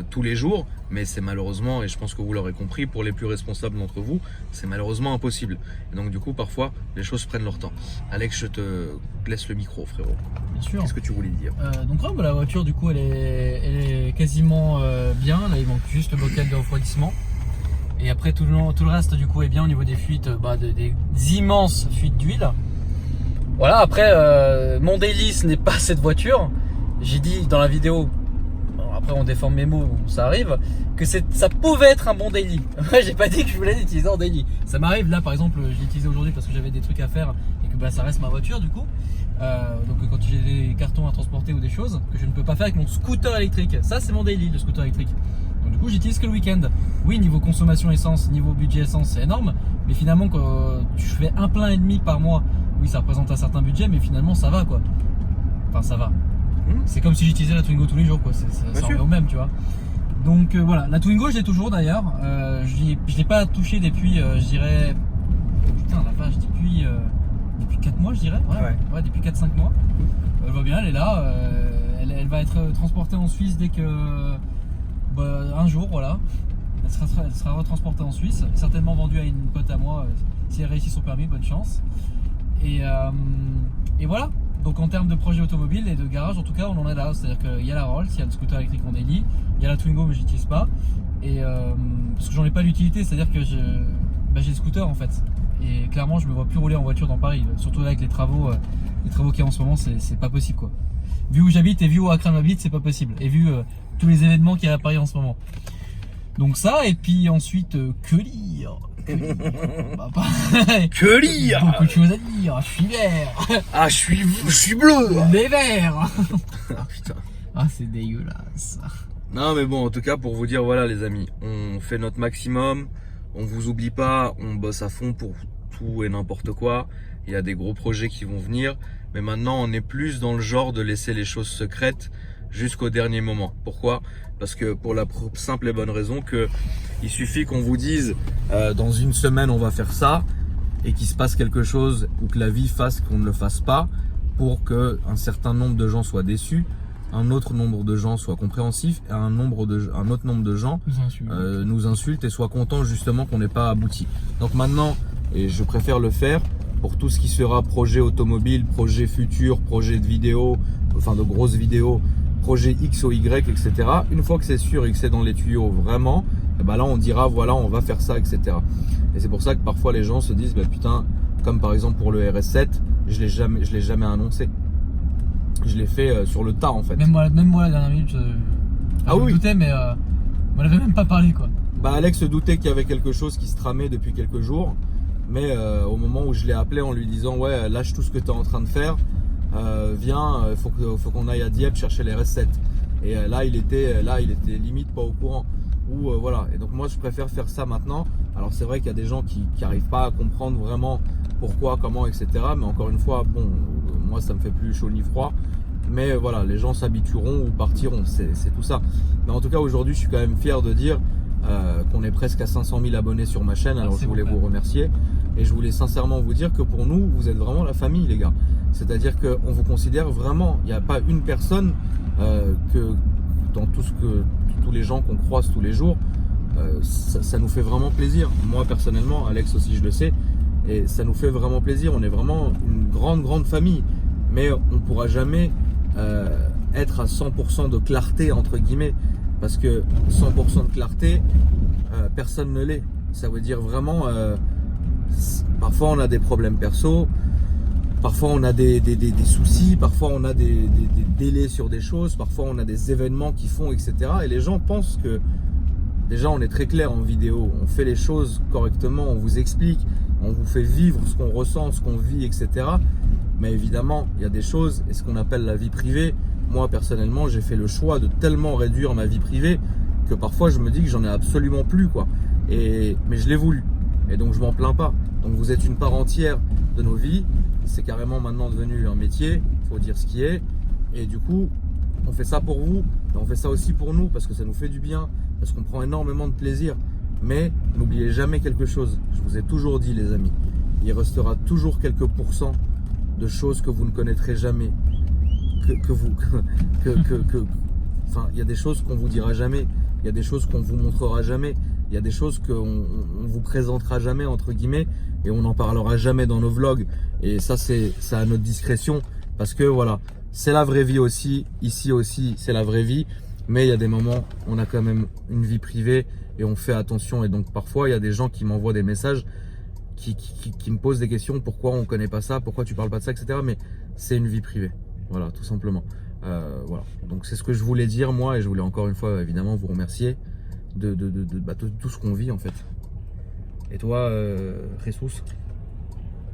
tous les jours, mais c'est malheureusement, et je pense que vous l'aurez compris, pour les plus responsables d'entre vous, c'est malheureusement impossible. Et donc du coup, parfois, les choses prennent leur temps. Alex, je te laisse le micro, frérot. Bien sûr. Qu'est-ce que tu voulais dire? Donc ouais, la voiture du coup elle est quasiment bien. Là il manque juste le bocal de refroidissement. Et après tout le reste du coup est bien au niveau des fuites, des immenses fuites d'huile. Voilà, après mon daily ce n'est pas cette voiture. J'ai dit dans la vidéo, après on déforme mes mots, ça arrive, que ça pouvait être un bon daily. J'ai pas dit que je voulais l'utiliser en daily. Ça m'arrive là par exemple, je l'ai utilisé aujourd'hui parce que j'avais des trucs à faire et que ça reste ma voiture du coup. Donc quand j'ai des cartons à transporter ou des choses que je ne peux pas faire avec mon scooter électrique, ça c'est mon daily, le scooter électrique. Donc du coup j'utilise que le week-end. Oui, niveau consommation essence, niveau budget essence c'est énorme, mais finalement quand tu fais un plein et demi par mois, oui ça représente un certain budget, mais finalement ça va quoi. Enfin ça va. C'est comme si j'utilisais la Twingo tous les jours quoi, ça revient au même tu vois. Donc voilà, la Twingo je l'ai toujours d'ailleurs, je l'ai pas touchée depuis je dirais, putain la vache, depuis 4 mois je dirais, ouais, depuis 4-5 mois. Elle va bien, elle est là, elle va être transportée en Suisse dès que un jour voilà. Elle sera retransportée en Suisse, certainement vendue à une pote à moi si elle réussit son permis, bonne chance. Et voilà. Donc en termes de projet automobile et de garage, en tout cas, on en est là. C'est-à-dire qu'il y a la Rolls, il y a le scooter électrique en daily, il y a la Twingo mais je l'utilise pas. Et parce que j'en ai pas l'utilité, c'est-à-dire que j'ai le scooter en fait. Et clairement, je me vois plus rouler en voiture dans Paris. Surtout là avec les travaux qu'il y a en ce moment, c'est pas possible quoi. Vu où j'habite et vu où Akram habite, c'est pas possible. Et vu tous les événements qu'il y a à Paris en ce moment. Donc ça, et puis ensuite, que lire? Que lire? Beaucoup de choses à dire. Je suis vert. Ah, je suis bleu. Les verts. Ah putain. Ah, c'est dégueulasse. Non mais bon, en tout cas pour vous dire, voilà les amis, on fait notre maximum, on vous oublie pas, on bosse à fond pour tout et n'importe quoi. Il y a des gros projets qui vont venir, mais maintenant on est plus dans le genre de laisser les choses secrètes jusqu'au dernier moment. Pourquoi? Parce que pour la simple et bonne raison que il suffit qu'on vous dise dans une semaine on va faire ça et qu'il se passe quelque chose ou que la vie fasse qu'on ne le fasse pas pour que un certain nombre de gens soient déçus, un autre nombre de gens soient compréhensifs et un autre nombre de gens nous insultent et soient contents justement qu'on n'ait pas abouti. Donc maintenant, et je préfère le faire pour tout ce qui sera projet automobile, projet futur, projet de vidéo, enfin de grosses vidéos, projet X ou Y, etc. Une fois que c'est sûr et que c'est dans les tuyaux vraiment, et ben là on dira voilà on va faire ça, etc. Et c'est pour ça que parfois les gens se disent bah putain, comme par exemple pour le RS7, je l'ai jamais annoncé. Je l'ai fait sur le tas en fait. Même moi la dernière minute, je me doutais, mais on n'avait même pas parlé quoi. Bah Alex se doutait qu'il y avait quelque chose qui se tramait depuis quelques jours, mais au moment où je l'ai appelé en lui disant ouais lâche tout ce que tu es en train de faire, viens, faut qu'on aille à Dieppe chercher les RS7. Et là il était limite pas au courant. Ou voilà. Et donc moi je préfère faire ça maintenant. Alors c'est vrai qu'il y a des gens qui n'arrivent pas à comprendre vraiment pourquoi, comment, etc. Mais encore une fois, bon, moi ça me fait plus chaud ni froid. Mais voilà, les gens s'habitueront ou partiront, c'est tout ça. Mais en tout cas aujourd'hui je suis quand même fier de dire qu'on est presque à 500 000 abonnés sur ma chaîne. Alors je voulais vous remercier. Et je voulais sincèrement vous dire que pour nous, vous êtes vraiment la famille les gars. C'est-à-dire qu'on vous considère vraiment, il n'y a pas une personne que dans tous les gens qu'on croise tous les jours, ça nous fait vraiment plaisir. Moi personnellement, Alex aussi je le sais, et ça nous fait vraiment plaisir. On est vraiment une grande famille, mais on ne pourra jamais être à 100% de clarté entre guillemets, parce que 100% de clarté, personne ne l'est. Ça veut dire vraiment, parfois on a des problèmes perso, parfois on a des soucis, parfois on a des délais sur des choses, parfois on a des événements qui font, etc. Et les gens pensent que, déjà on est très clair en vidéo, on fait les choses correctement, on vous explique, on vous fait vivre ce qu'on ressent, ce qu'on vit, etc. Mais évidemment, il y a des choses, et ce qu'on appelle la vie privée, moi personnellement j'ai fait le choix de tellement réduire ma vie privée que parfois je me dis que j'en ai absolument plus quoi. Mais je l'ai voulu, et donc je m'en plains pas. Donc vous êtes une part entière de nos vies, c'est carrément maintenant devenu un métier, il faut dire ce qui est, et du coup on fait ça pour vous, mais on fait ça aussi pour nous parce que ça nous fait du bien, parce qu'on prend énormément de plaisir Mais n'oubliez jamais quelque chose. Je vous ai toujours dit, les amis. Il restera toujours quelques pourcents de choses que vous ne connaîtrez jamais. Enfin, il y a des choses qu'on vous dira jamais. Il y a des choses qu'on vous montrera jamais. Il y a des choses qu'on vous présentera jamais, entre guillemets. Et on n'en parlera jamais dans nos vlogs. Et ça, c'est à notre discrétion. Parce que voilà, c'est la vraie vie aussi. Ici aussi, c'est la vraie vie. Mais il y a des moments, on a quand même une vie privée et on fait attention. Et donc parfois, il y a des gens qui m'envoient des messages qui me posent des questions. Pourquoi on ne connaît pas ça? Pourquoi tu parles pas de ça, etc. Mais c'est une vie privée. Voilà, tout simplement. Voilà. Donc c'est ce que je voulais dire moi. Et je voulais encore une fois, évidemment, vous remercier de tout ce qu'on vit en fait. Et toi, Jesus?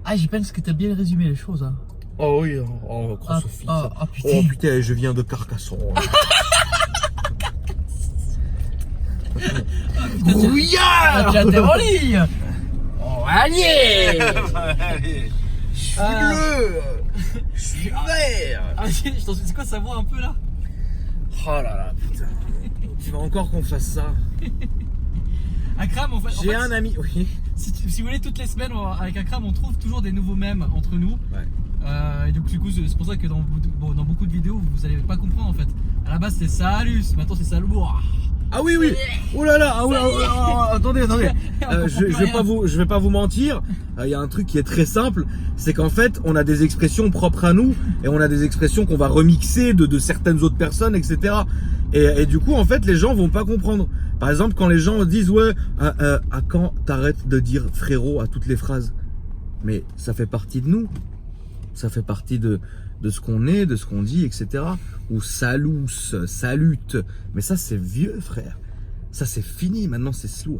Ah, je pense que t'as bien résumé les choses. Hein. Oh oui, oh, Sophie. Putain. Oh putain, je viens de Carcassonne. Grouillard! Tu t'es en ligne! Oh, allez! Je suis bleu! Je suis vert! C'est quoi sa voix un peu là? Oh là là, putain. Tu vas encore qu'on fasse ça? Akram, en fait. J'ai un ami, oui. Si vous voulez, toutes les semaines, avec Akram, on trouve toujours des nouveaux mèmes entre nous. Ouais. Et du coup, c'est pour ça que dans beaucoup de vidéos, vous allez pas comprendre en fait. À la base, c'était Salus, maintenant c'est Salouboua. Ah oui, oui. Oh là là, attendez. Je vais pas vous mentir. Il y a un truc qui est très simple, c'est qu'en fait, on a des expressions propres à nous et on a des expressions qu'on va remixer de certaines autres personnes, etc. Et du coup, en fait, les gens vont pas comprendre. Par exemple, quand les gens disent ouais, à quand t'arrêtes de dire frérot à toutes les phrases? Mais ça fait partie de nous. Ça fait partie de ce qu'on est, de ce qu'on dit, etc. Ou salous, salute. Mais ça, c'est vieux, frère. Ça, c'est fini. Maintenant, c'est slou.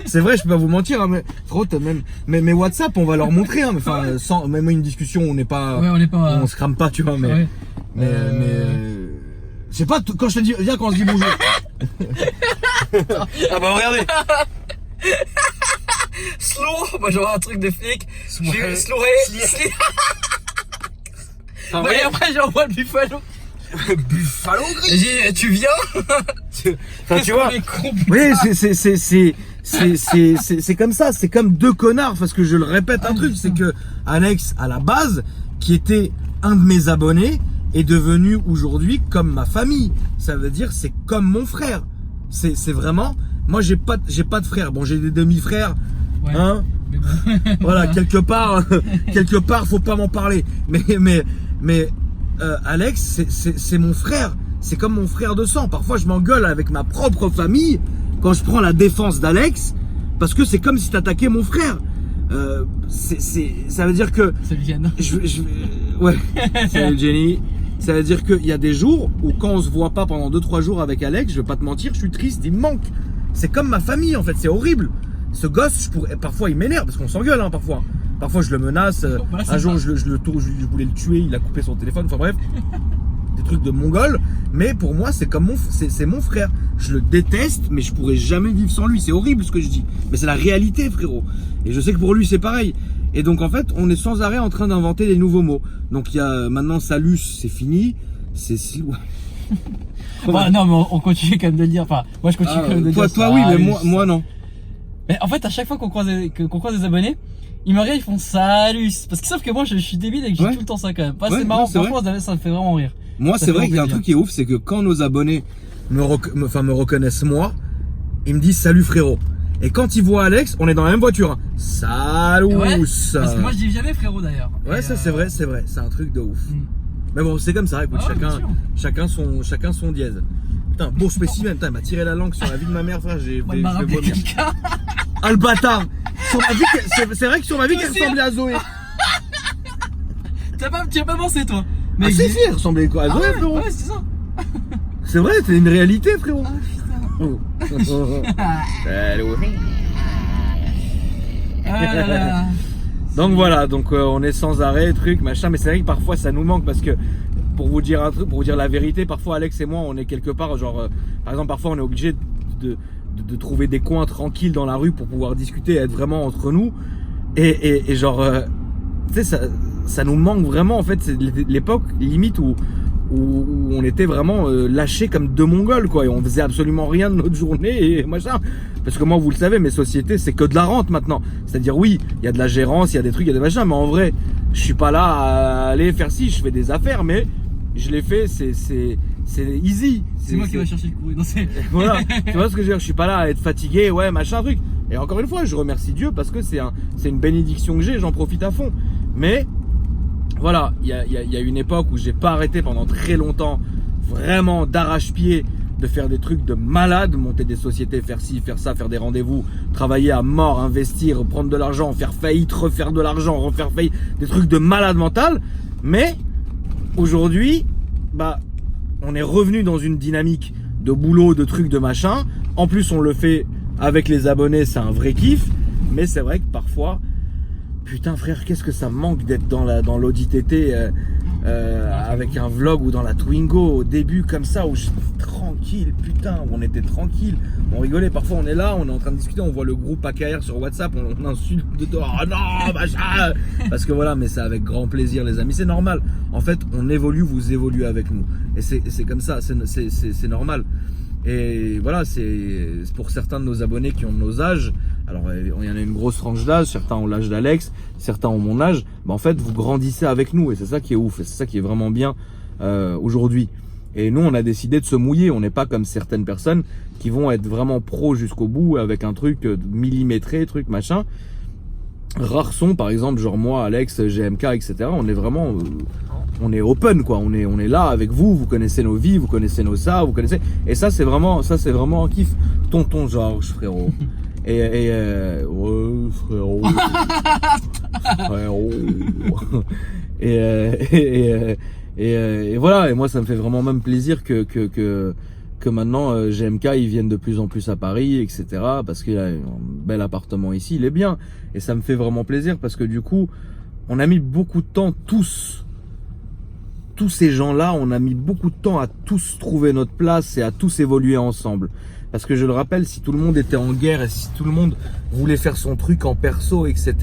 C'est vrai, je peux pas vous mentir. Hein, mais frérot, mais WhatsApp, on va leur montrer. Hein, enfin, sans même une discussion, on n'est pas, on se crame pas, tu vois. Mais, je sais pas. Quand je te dis, viens, quand on se dit bonjour. Ah bah regardez. Slow, moi j'aurais un truc de flic. J'ai slowé. Et après j'envoie le Buffalo. Buffalo gris. Tu viens? Enfin tu vois. Oui, c'est comme ça. C'est comme deux connards. Parce que je le répète un truc, c'est que Alex à la base, qui était un de mes abonnés, est devenu aujourd'hui comme ma famille. Ça veut dire c'est comme mon frère. C'est vraiment. Moi j'ai pas de frère. Bon, j'ai des demi-frères. Ouais, hein, voilà, quelque part, faut pas m'en parler. Mais Alex, c'est mon frère. C'est comme mon frère de sang. Parfois, je m'engueule avec ma propre famille quand je prends la défense d'Alex, parce que c'est comme si t'attaquais mon frère. Ça veut dire que. C'est Vienne. Ouais. Salut Jenny. Ça veut dire qu'il y a des jours où quand on se voit pas pendant 2-3 jours avec Alex, je vais pas te mentir, je suis triste, il me manque. C'est comme ma famille en fait, c'est horrible. Ce gosse, parfois il m'énerve parce qu'on s'engueule hein, parfois. Parfois je le menace. Un jour je voulais le tuer, il a coupé son téléphone. Enfin bref, des trucs de mongol. Mais pour moi c'est comme c'est mon frère. Je le déteste, mais je pourrais jamais vivre sans lui. C'est horrible ce que je dis, mais c'est la réalité frérot. Et je sais que pour lui c'est pareil. Et donc en fait on est sans arrêt en train d'inventer des nouveaux mots. Donc il y a maintenant Salus, c'est fini. C'est si. Bah, non mais on continue quand même de le dire. Enfin moi je continue quand même de le dire. Toi oui, mais moi non. Mais en fait, à chaque fois qu'on croise des abonnés, ils me regardent, ils font salut. Parce qu'ils savent que moi, je suis débile et que j'ai tout le temps ça quand même. C'est marrant, franchement, ça me fait vraiment rire. Moi, c'est vrai qu'il y a un truc qui est ouf, c'est que quand nos abonnés me reconnaissent moi, ils me disent salut frérot. Et quand ils voient Alex, on est dans la même voiture. Hein. Salut. Ouais, parce que moi, je dis jamais frérot d'ailleurs. Ouais, ça c'est vrai. C'est un truc de ouf. Mais bon, c'est comme ça. Écoute, chacun son dièse. Putain, beau spécimen, putain, il m'a tiré la langue sur la vie de ma mère, frère, j'ai vomir. Ah le bâtard. C'est vrai que sur ma vie, il ressemblait à Zoé. Tu as pas pensé toi? Mais si, il ressemblait quoi à Zoé, frérot? Ouais, c'est ça. C'est vrai, c'est une réalité, frérot. Donc voilà, on est sans arrêt, truc, machin, mais c'est vrai que parfois ça nous manque parce que pour vous dire un truc, pour vous dire la vérité, parfois Alex et moi on est quelque part, genre par exemple parfois on est obligé de trouver des coins tranquilles dans la rue pour pouvoir discuter et être vraiment entre nous et genre tu sais ça nous manque vraiment en fait, c'est l'époque limite où où on était vraiment lâchés comme deux Mongols, quoi, et on faisait absolument rien de notre journée et machin. Parce que moi, vous le savez, mes sociétés, c'est que de la rente maintenant. C'est-à-dire, oui, il y a de la gérance, il y a des trucs, il y a des machins, mais en vrai, je suis pas là à aller faire ci, je fais des affaires, mais je l'ai fait, c'est easy. C'est moi qui vais chercher le courrier. Non, c'est... Voilà, tu vois ce que je veux dire, je suis pas là à être fatigué, ouais, machin, truc. Et encore une fois, je remercie Dieu parce que c'est une bénédiction que j'ai, j'en profite à fond. Mais voilà, il y a une époque où j'ai pas arrêté pendant très longtemps, vraiment d'arrache-pied, de faire des trucs de malade, monter des sociétés, faire ci, faire ça, faire des rendez-vous, travailler à mort, investir, prendre de l'argent, faire faillite, refaire de l'argent, refaire faillite, des trucs de malade mental. Mais aujourd'hui, bah, on est revenu dans une dynamique de boulot, de trucs, de machin. En plus, on le fait avec les abonnés, c'est un vrai kiff. Mais c'est vrai que parfois, putain frère, qu'est-ce que ça me manque d'être dans l'Audi TT avec un vlog ou dans la Twingo au début comme ça, où j'étais tranquille, putain, où on était tranquille, on rigolait, parfois on est là, on est en train de discuter, on voit le groupe AKR sur WhatsApp, on insulte de toi, ah non, machin, parce que voilà, mais c'est avec grand plaisir les amis, c'est normal, en fait on évolue, vous évoluez avec nous, et c'est comme ça, c'est normal. Et voilà, c'est pour certains de nos abonnés qui ont nos âges. Alors, il y en a une grosse tranche d'âge. Certains ont l'âge d'Alex, certains ont mon âge. Mais en fait, vous grandissez avec nous et c'est ça qui est ouf. Et c'est ça qui est vraiment bien aujourd'hui. Et nous, on a décidé de se mouiller. On n'est pas comme certaines personnes qui vont être vraiment pro jusqu'au bout avec un truc millimétré, truc machin. Rares sont, par exemple, genre moi, Alex, GMK, etc. On est vraiment, on est open, quoi. On est là avec vous. Vous connaissez nos vies, vous connaissez nos ça, vous connaissez. Et ça, c'est vraiment un kiff. Tonton Georges, frérot. Ouais, frérot. Frérot. Et voilà. Et moi, ça me fait vraiment même plaisir que maintenant GMK ils viennent de plus en plus à Paris, etc. Parce qu'il a un bel appartement ici, il est bien. Et ça me fait vraiment plaisir parce que du coup, on a mis beaucoup de temps tous ces gens-là, on a mis beaucoup de temps à tous trouver notre place et à tous évoluer ensemble. Parce que je le rappelle, si tout le monde était en guerre et si tout le monde voulait faire son truc en perso, etc.,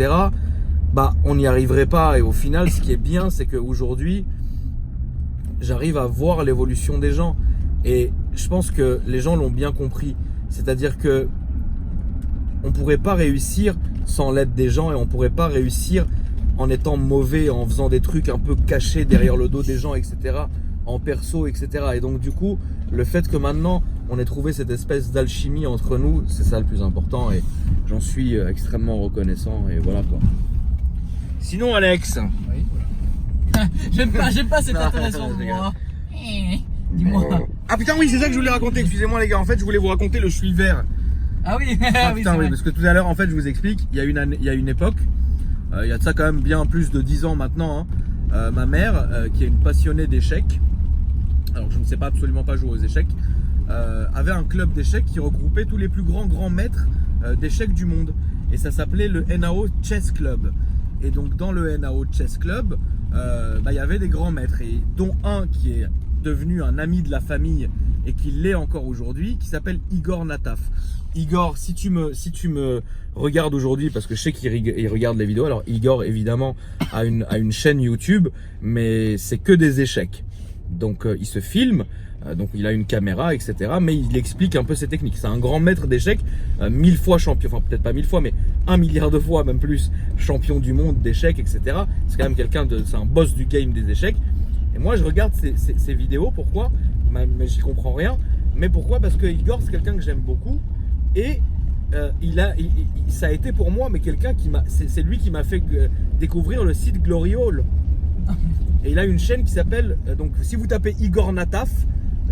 bah on n'y arriverait pas. Et au final, ce qui est bien, c'est qu'aujourd'hui, j'arrive à voir l'évolution des gens. Et je pense que les gens l'ont bien compris. C'est-à-dire que on pourrait pas réussir sans l'aide des gens et on pourrait pas réussir en étant mauvais, en faisant des trucs un peu cachés derrière le dos des gens, etc. En perso, etc. Et donc du coup, le fait que maintenant on ait trouvé cette espèce d'alchimie entre nous, c'est ça le plus important et j'en suis extrêmement reconnaissant et voilà quoi. Sinon Alex. Oui, voilà. j'aime pas cette interaction de moi. Dis-moi. Ah putain oui, c'est ça que je voulais raconter, excusez-moi les gars, en fait je voulais vous raconter le je suis vert. Ah oui, ah, putain, oui, parce que tout à l'heure en fait je vous explique, il y a une époque, il y a de ça quand même bien plus de 10 ans maintenant, hein, ma mère qui est une passionnée d'échecs, alors je ne sais pas absolument pas jouer aux échecs, avait un club d'échecs qui regroupait tous les plus grands maîtres d'échecs du monde et ça s'appelait le NAO Chess Club. Et donc dans le NAO Chess Club, il y avait des grands maîtres et dont un qui est devenu un ami de la famille et qui l'est encore aujourd'hui, qui s'appelle Igor Nataf. Igor, si tu me regardes aujourd'hui, parce que je sais qu'il regarde les vidéos, alors Igor évidemment a une chaîne YouTube, mais c'est que des échecs. Donc il se filme, donc il a une caméra, etc. Mais il explique un peu ses techniques. C'est un grand maître d'échecs, 1000 fois champion, enfin peut-être pas 1000 fois, mais 1 milliard de fois, même plus, champion du monde d'échecs, etc. C'est quand même c'est un boss du game des échecs. Et moi je regarde ces vidéos, pourquoi? Mais j'y comprends rien. Mais pourquoi? Parce que Igor c'est quelqu'un que j'aime beaucoup. Et ça a été pour moi, mais quelqu'un c'est lui qui m'a fait découvrir le site Glory Hall. Et il a une chaîne qui s'appelle, donc si vous tapez Igor Nataf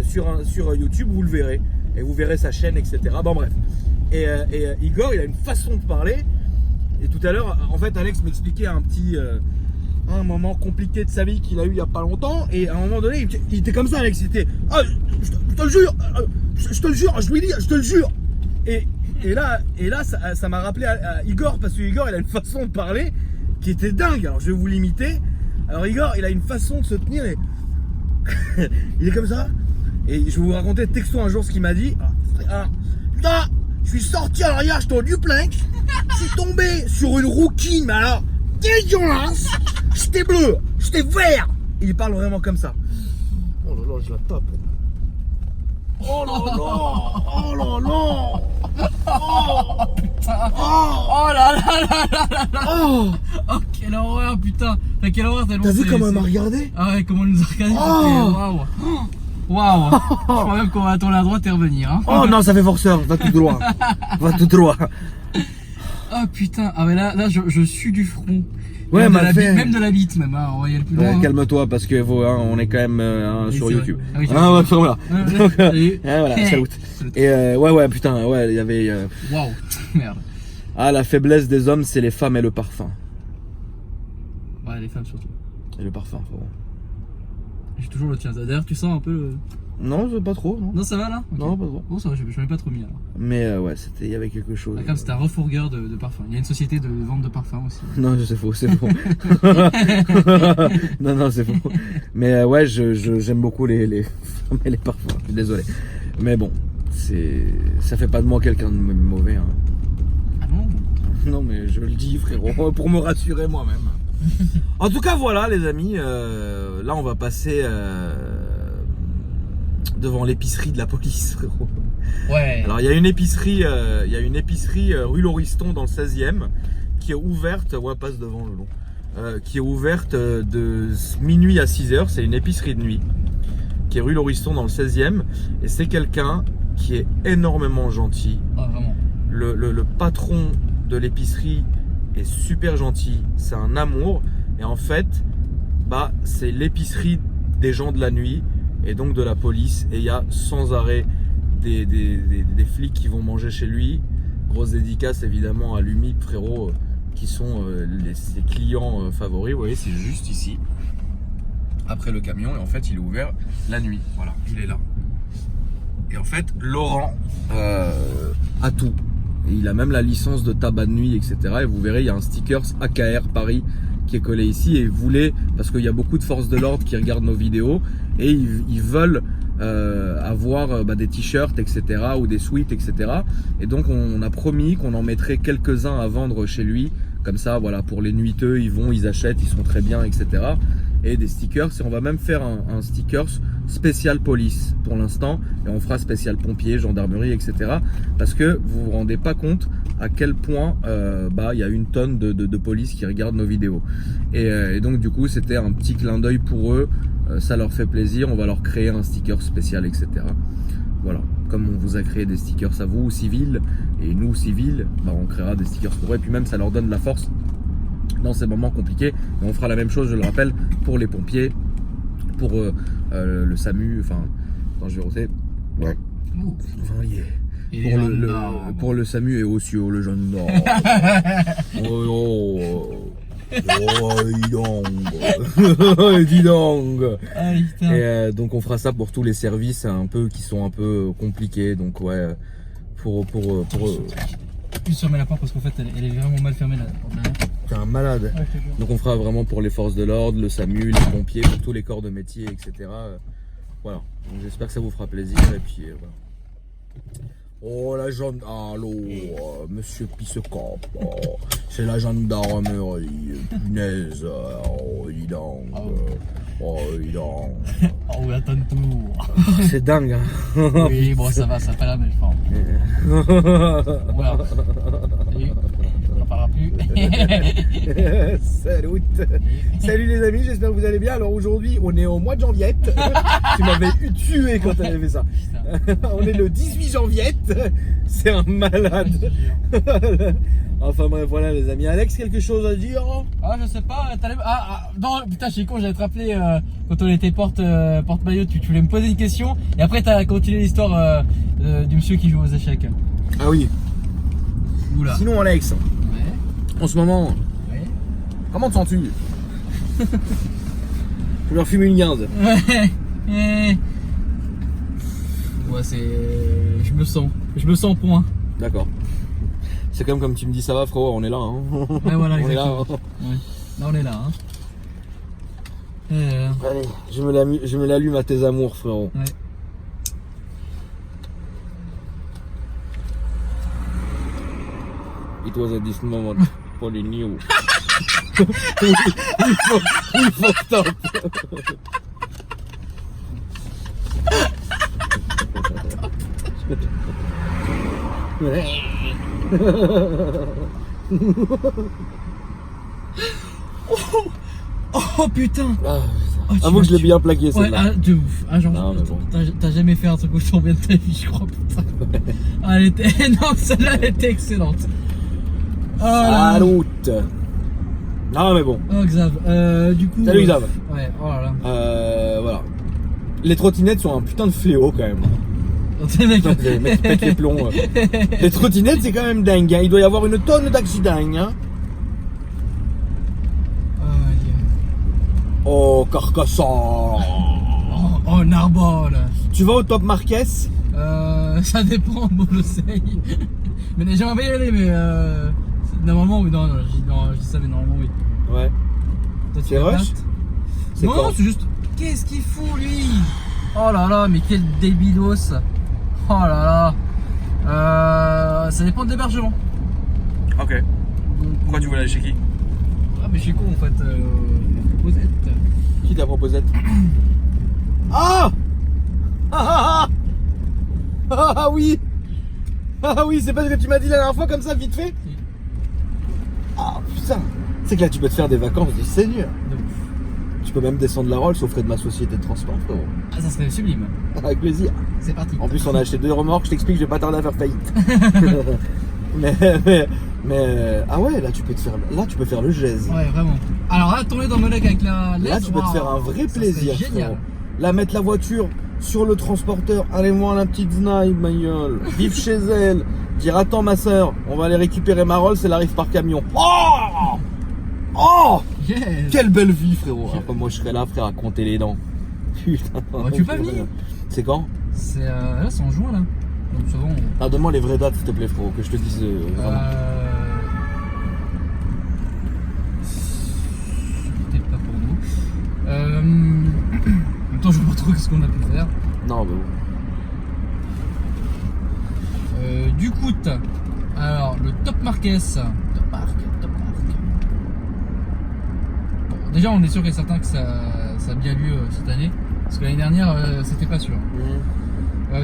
sur YouTube, vous le verrez. Et vous verrez sa chaîne, etc. Bon bref. Et Igor, il a une façon de parler. Et tout à l'heure, en fait, Alex m'expliquait un moment compliqué de sa vie qu'il a eu il y a pas longtemps. Et à un moment donné, il était comme ça, Alex. Il était, ah, je te le jure, je te le jure, je lui dis, je te le jure. Et là, ça m'a rappelé à Igor, parce que Igor, il a une façon de parler qui était dingue. Alors, je vais vous l'imiter. Alors, Igor, il a une façon de se tenir et il est comme ça. Et je vais vous raconter texto un jour ce qu'il m'a dit. Là, je suis sorti à l'arrière, j'étais en duplex. Je suis tombé sur une rouquine, mais alors, dégueulasse. J'étais bleu, j'étais vert. Et il parle vraiment comme ça. je la tape. Oh là là. Oh là là. Oh putain. Oh là là là là là là. Oh. Oh quelle horreur putain. Enfin, quelle horreur tellement. T'as vu c'est- comment elle m'a c'est- regardé? Ah ouais, comment elle nous a regardé. Oh. Waouh. Waouh. Je crois même qu'on va tourner à droite et revenir. Hein. Oh non, ça fait forceur, va tout droit. Va tout droit. Oh putain. Ah ouais là je suis du front. Ouais, même, de m'a la fait- bite, même de la bite même. Hein. On va y aller plus loin. Hein. Calme-toi parce que on est quand même Oui, sur c'est YouTube. vrai. Ah oui, c'est Ah ouais, voilà. Ouais, Donc, salut. voilà, salut. Et ouais, putain, ouais, il y avait. Waouh. Merde. Ah, la faiblesse des hommes, c'est les femmes et le parfum. Ouais, les femmes surtout. Et le parfum, frérot. J'ai toujours le tien. D'ailleurs, tu sens un peu le. Non, pas trop, non. Non, ça va là. Ok. Non, pas trop. Bon, ça va, je m'en ai pas trop mis alors. Mais ouais, il y avait quelque chose. Ah, comme c'est un refourgueur de parfum. Il y a une société de vente de parfums aussi. Non, c'est faux, c'est faux. non, c'est faux. Mais ouais, j'aime beaucoup les femmes et les parfums. Je suis désolé. Mais bon, ça fait pas de moi quelqu'un de mauvais. Hein. Ah non. Non, mais je le dis, frérot, pour me rassurer moi-même. En tout cas, voilà, les amis. Là, on va passer devant l'épicerie de la police, frérot. Ouais. Alors, il y a une épicerie, rue Lauriston dans le 16e qui est ouverte. Ouais, passe devant le long. Qui est ouverte de minuit à 6h. C'est une épicerie de nuit qui est rue Lauriston dans le 16e. Et c'est quelqu'un qui est énormément gentil. Ah, vraiment. Le patron de l'épicerie est super gentil, c'est un amour. Et en fait, c'est l'épicerie des gens de la nuit et donc de la police. Et il y a sans arrêt des flics qui vont manger chez lui. Grosse dédicace évidemment à l'UMIP, frérot, qui sont ses clients favoris. Vous voyez, c'est juste ici, après le camion. Et en fait, il est ouvert la nuit. Voilà, il est là. Et en fait, Laurent a tout. Et il a même la licence de tabac de nuit, etc. Et vous verrez, il y a un sticker AKR Paris qui est collé ici. Et il voulait, parce qu'il y a beaucoup de forces de l'ordre qui regardent nos vidéos, et ils veulent avoir des t-shirts, etc. ou des sweats, etc. Et donc on a promis qu'on en mettrait quelques-uns à vendre chez lui. Comme ça, voilà, pour les nuiteux, ils achètent, ils sont très bien, etc. Et des stickers, et on va même faire un stickers spécial police pour l'instant, et on fera spécial pompier, gendarmerie, etc. Parce que vous vous rendez pas compte à quel point il y a une tonne de police qui regarde nos vidéos. Et donc du coup, c'était un petit clin d'œil pour eux, ça leur fait plaisir, on va leur créer un sticker spécial, etc. Voilà, comme on vous a créé des stickers à vous, civils, et nous, civils, on créera des stickers pour eux, et puis même ça leur donne de la force dans ces moments compliqués. Et on fera la même chose, je le rappelle, pour les pompiers, pour le SAMU, enfin, quand je vais roter, ouais. Enfin, yeah. Pour le SAMU et aussi le gendarme. Dis donc. Dis donc. Ah, putain. Et donc on fera ça pour tous les services qui sont un peu compliqués. Donc ouais, pour Plus fermer la porte parce qu'en fait elle est vraiment mal fermée la porte derrière. t'es un malade. Ouais, je te jure. Donc on fera vraiment pour les forces de l'ordre, le SAMU, les pompiers, pour tous les corps de métier, etc. Voilà. Donc j'espère que ça vous fera plaisir et puis voilà. Oh la gendarmerie, allô, monsieur Pissecop, c'est la gendarmerie, punaise, dis donc, dis donc. Oh oui, attends le tour. C'est dingue, hein. Oui, bon, ça va, ça fait la même forme. Voilà. Salut. On en parlera plus. Salut. Salut les amis, j'espère que vous allez bien. Alors aujourd'hui, on est au mois de janvier. Tu m'avais tué quand t'avais fait ça. On est le 18 janvier. C'est un malade. Enfin bref, voilà les amis. Alex, quelque chose à dire? Ah, je sais pas. Non, putain, je suis con, j'allais te rappeler quand on était porte-maillot, tu voulais me poser une question et après t'as continué l'histoire du monsieur qui joue aux échecs. Ah oui. Oula. Sinon Alex, Ouais. en ce moment, Ouais. comment te sens-tu? Je leur fume une guinde. Ouais. Ouais, c'est. Je me sens point. D'accord. C'est comme tu me dis ça va frérot, on est là. Hein. Ouais, voilà, On est là. exactement. Ouais. Là, on est là. Hein. Allez, je me l'allume à tes amours frérot. Ouais. It was at this moment Paulie knew. We fucked up. Oh putain. Oh, Avoue que je l'ai bien plaqué celle-là. Ouais, de ouf. Ah, genre, Non, mais bon. t'as jamais fait un truc aussi bien de ta vie, je crois, putain. Ah, elle était... Non, celle-là, elle était excellente. Oh là là. Salut. Non mais bon. Oh, Xav. Du coup... Salut Xav. Ouais, oh là là. Voilà. Les trottinettes sont un putain de fléau quand même. Les mecs... Les mecs qui pètent les plombs. Les trottinettes c'est quand même dingue. Hein. Il doit y avoir une tonne d'accidents. Hein. Oh Carcassonne. Oh, Narbonne. Tu vas au Top Marquez? Ça dépend, bon, je sais. Mais j'aimerais bien y aller, mais normalement, oui, non, je dis ça, mais normalement, oui. Ouais. Toi, tu C'est fais rush? date? C'est Non, quand? c'est juste. Qu'est-ce qu'il fout, lui? Oh là là, mais quel débilos. Oh là là. Ça dépend de l'hébergement. Ok. Donc, Pourquoi tu voulais aller chez qui? ah, mais je suis con en fait. Proposette. Qui t'a proposé? Ah ah, oui. Ah oui, c'est parce que tu m'as dit la dernière fois comme ça, vite fait. Ah putain. C'est que là tu peux te faire des vacances de seigneur. De ouf. Tu peux même descendre la Rolls aux frais de ma société de transport, frérot. Ah, ça serait sublime. Avec plaisir. C'est parti. En plus on a acheté 2 remorques, je t'explique, je vais pas tarder à faire faillite. mais ah ouais, là tu peux faire le gèse. Ouais, vraiment. Alors là, tourner dans Monaco avec la LED, Là tu peux te faire un vrai plaisir. C'est génial. frérot. Là mettre la voiture sur le transporteur, allez voir la petite Znaï, ma gueule. Vivre chez elle, dire attends ma soeur, on va aller récupérer ma Rolls, elle arrive par camion. Oh oh Yes. quelle belle vie frérot. Après moi je serais là frère à compter les dents. Putain. Bah, tu peux pas venir. C'est quand? C'est là, c'est en juin là. Donc souvent. Ah donne-moi les vraies dates s'il te plaît frérot, que je te dise vraiment. Peut-être pas pour nous. En même temps, je vois pas trop ce qu'on a pu faire. Non mais bon. Du coup, alors le Top Marquez. Top Marque. Bon, déjà, on est sûr et certain que ça a bien lieu cette année. Parce que l'année dernière, c'était pas sûr.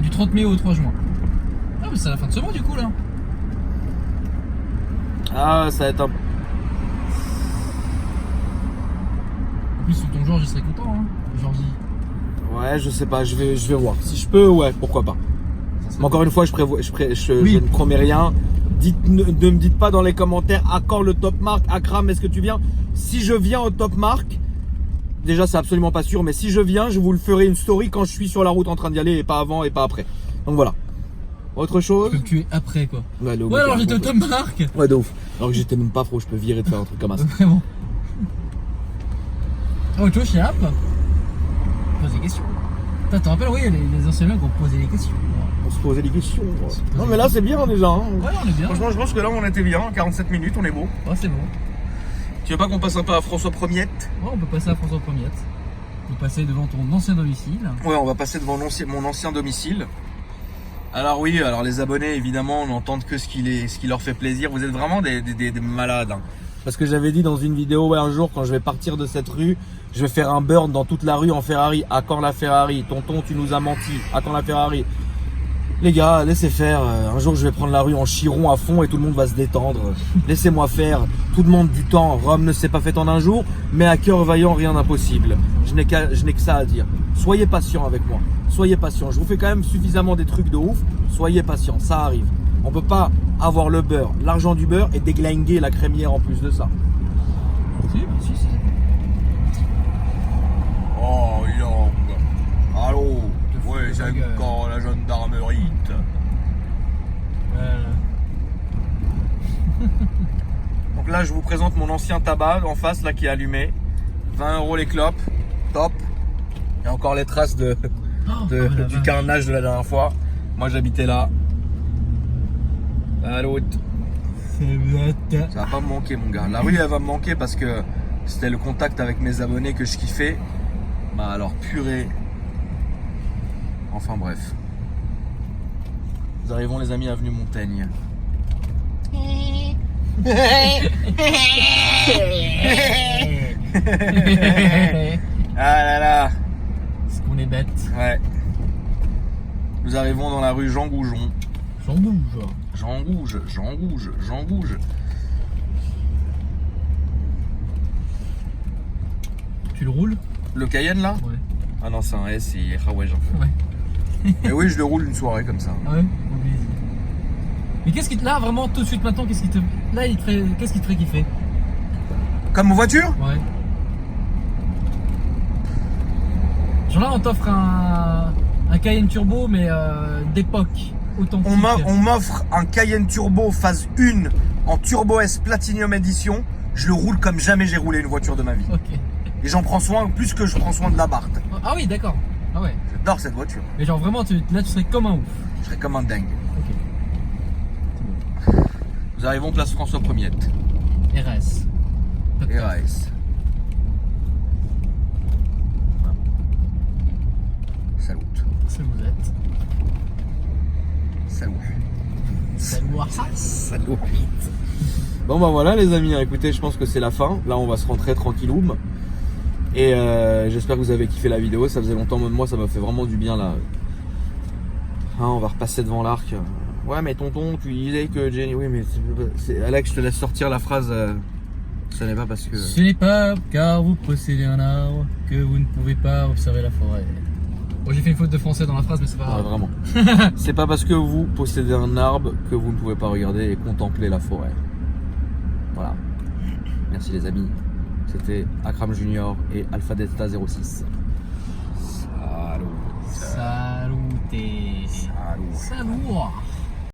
Du 30 mai au 3 juin. Ah, mais c'est à la fin de ce mois du coup là. Ah ça va être un... En plus, sous ton genre, je serais content, hein. Georgie. Ouais je sais pas, je vais voir. Si je peux, ouais, pourquoi pas. Mais encore une fois, je ne promets rien. Ne me dites pas dans les commentaires à quand le Top Marque, Akram, est-ce que tu viens? Si je viens au Top Marque, déjà c'est absolument pas sûr, mais si je viens, je vous le ferai une story quand je suis sur la route en train d'y aller et pas avant et pas après. Donc voilà. Autre chose? Comme tu es après quoi. Ouais, Ouais, alors j'étais au Top Marque. Ouais, de ouf. Alors que j'étais même pas pro, je peux virer de faire un truc comme ça. Vraiment. Oh, tu vois, chez App, pose des questions. Putain, te rappelles, oui, les anciens mecs ont posé des questions. On se posait des questions. Non mais là c'est bien déjà. Hein. Ouais, on est bien. Franchement, je pense que là on était bien. 47 minutes, on est beau. Ouais, c'est bon. Tu veux pas qu'on passe un peu à François Premiette? Ouais, on peut passer à François Premiette. On peut passer devant ton ancien domicile. Ouais, on va passer devant mon ancien domicile. Alors oui, alors les abonnés évidemment n'entendent que ce qui leur fait plaisir. Vous êtes vraiment des malades. Hein. Parce que j'avais dit dans une vidéo, ouais, un jour quand je vais partir de cette rue, je vais faire un burn dans toute la rue en Ferrari. À quand la Ferrari? Tonton, tu nous as menti. À quand la Ferrari? Les gars, laissez faire. Un jour, je vais prendre la rue en chiron à fond et tout le monde va se détendre. Laissez-moi faire. Tout demande du temps. Rome ne s'est pas fait en un jour, mais à cœur vaillant, rien d'impossible. Je n'ai que ça à dire. Soyez patient avec moi. Soyez patient. Je vous fais quand même suffisamment des trucs de ouf. Soyez patient. Ça arrive. On peut pas avoir le beurre, l'argent du beurre et déglinguer la crémière en plus de ça. Si, c'est. Oh, Young. Allô. Ouais, c'est encore la gendarmerie. Donc là, je vous présente mon ancien tabac en face, là, qui est allumé. 20 € les clopes. Top. Il y a encore les traces du carnage de la dernière fois. Moi, j'habitais là. À l'autre. Ça va pas me manquer, mon gars. La rue, elle va me manquer parce que c'était le contact avec mes abonnés que je kiffais. Bah alors, purée. Enfin bref. Nous arrivons les amis avenue Montaigne. Ah là là. Est-ce qu'on est bête? Ouais. Nous arrivons dans la rue Jean Goujon. J'en bouge. Jean Rouge, Jean Rouge, Jean Rouge. Tu le roules? Le Cayenne là? Ouais. Ah non, c'est un S et ah ouais, j'en fais. Ouais. Mais oui, je le roule une soirée comme ça. Ah ouais? Oublie. Mais qu'est-ce qui te. Là, vraiment, tout de suite maintenant, qu'est-ce qui te. Là, il te ferait. Qu'est-ce qui te ferait kiffer? Comme voiture? Ouais. Genre là, on t'offre un Cayenne Turbo, mais d'époque. Authentique. On m'offre un Cayenne Turbo phase 1 en Turbo S Platinum Edition. Je le roule comme jamais j'ai roulé une voiture de ma vie. Ok. Et j'en prends soin plus que je prends soin de la Barthe. Ah oui, d'accord. Ah ouais. J'adore cette voiture. Mais genre vraiment, là, tu serais comme un ouf. Je serais comme un dingue. Ok. Nous arrivons place François 1er. RS. RAS. Salut. C'est vous êtes. Salut. Salut. Salut. Bon bah voilà les amis, écoutez, je pense que c'est la fin. Là on va se rentrer tranquilloum. Et j'espère que vous avez kiffé la vidéo. Ça faisait longtemps, même moi ça m'a fait vraiment du bien là. Hein, on va repasser devant l'arc. Ouais mais tonton, tu disais que Jenny... Oui mais c'est Alex, je te laisse sortir la phrase. Ce n'est pas parce que... Ce n'est pas car vous possédez un arbre que vous ne pouvez pas observer la forêt. Bon, j'ai fait une faute de français dans la phrase, mais c'est pas grave. Ouais, vraiment. C'est pas parce que vous possédez un arbre que vous ne pouvez pas regarder et contempler la forêt. Voilà. Merci les amis. C'était Akram Junior et Alpha Delta 06. Salut. Salut. Salut. Salut.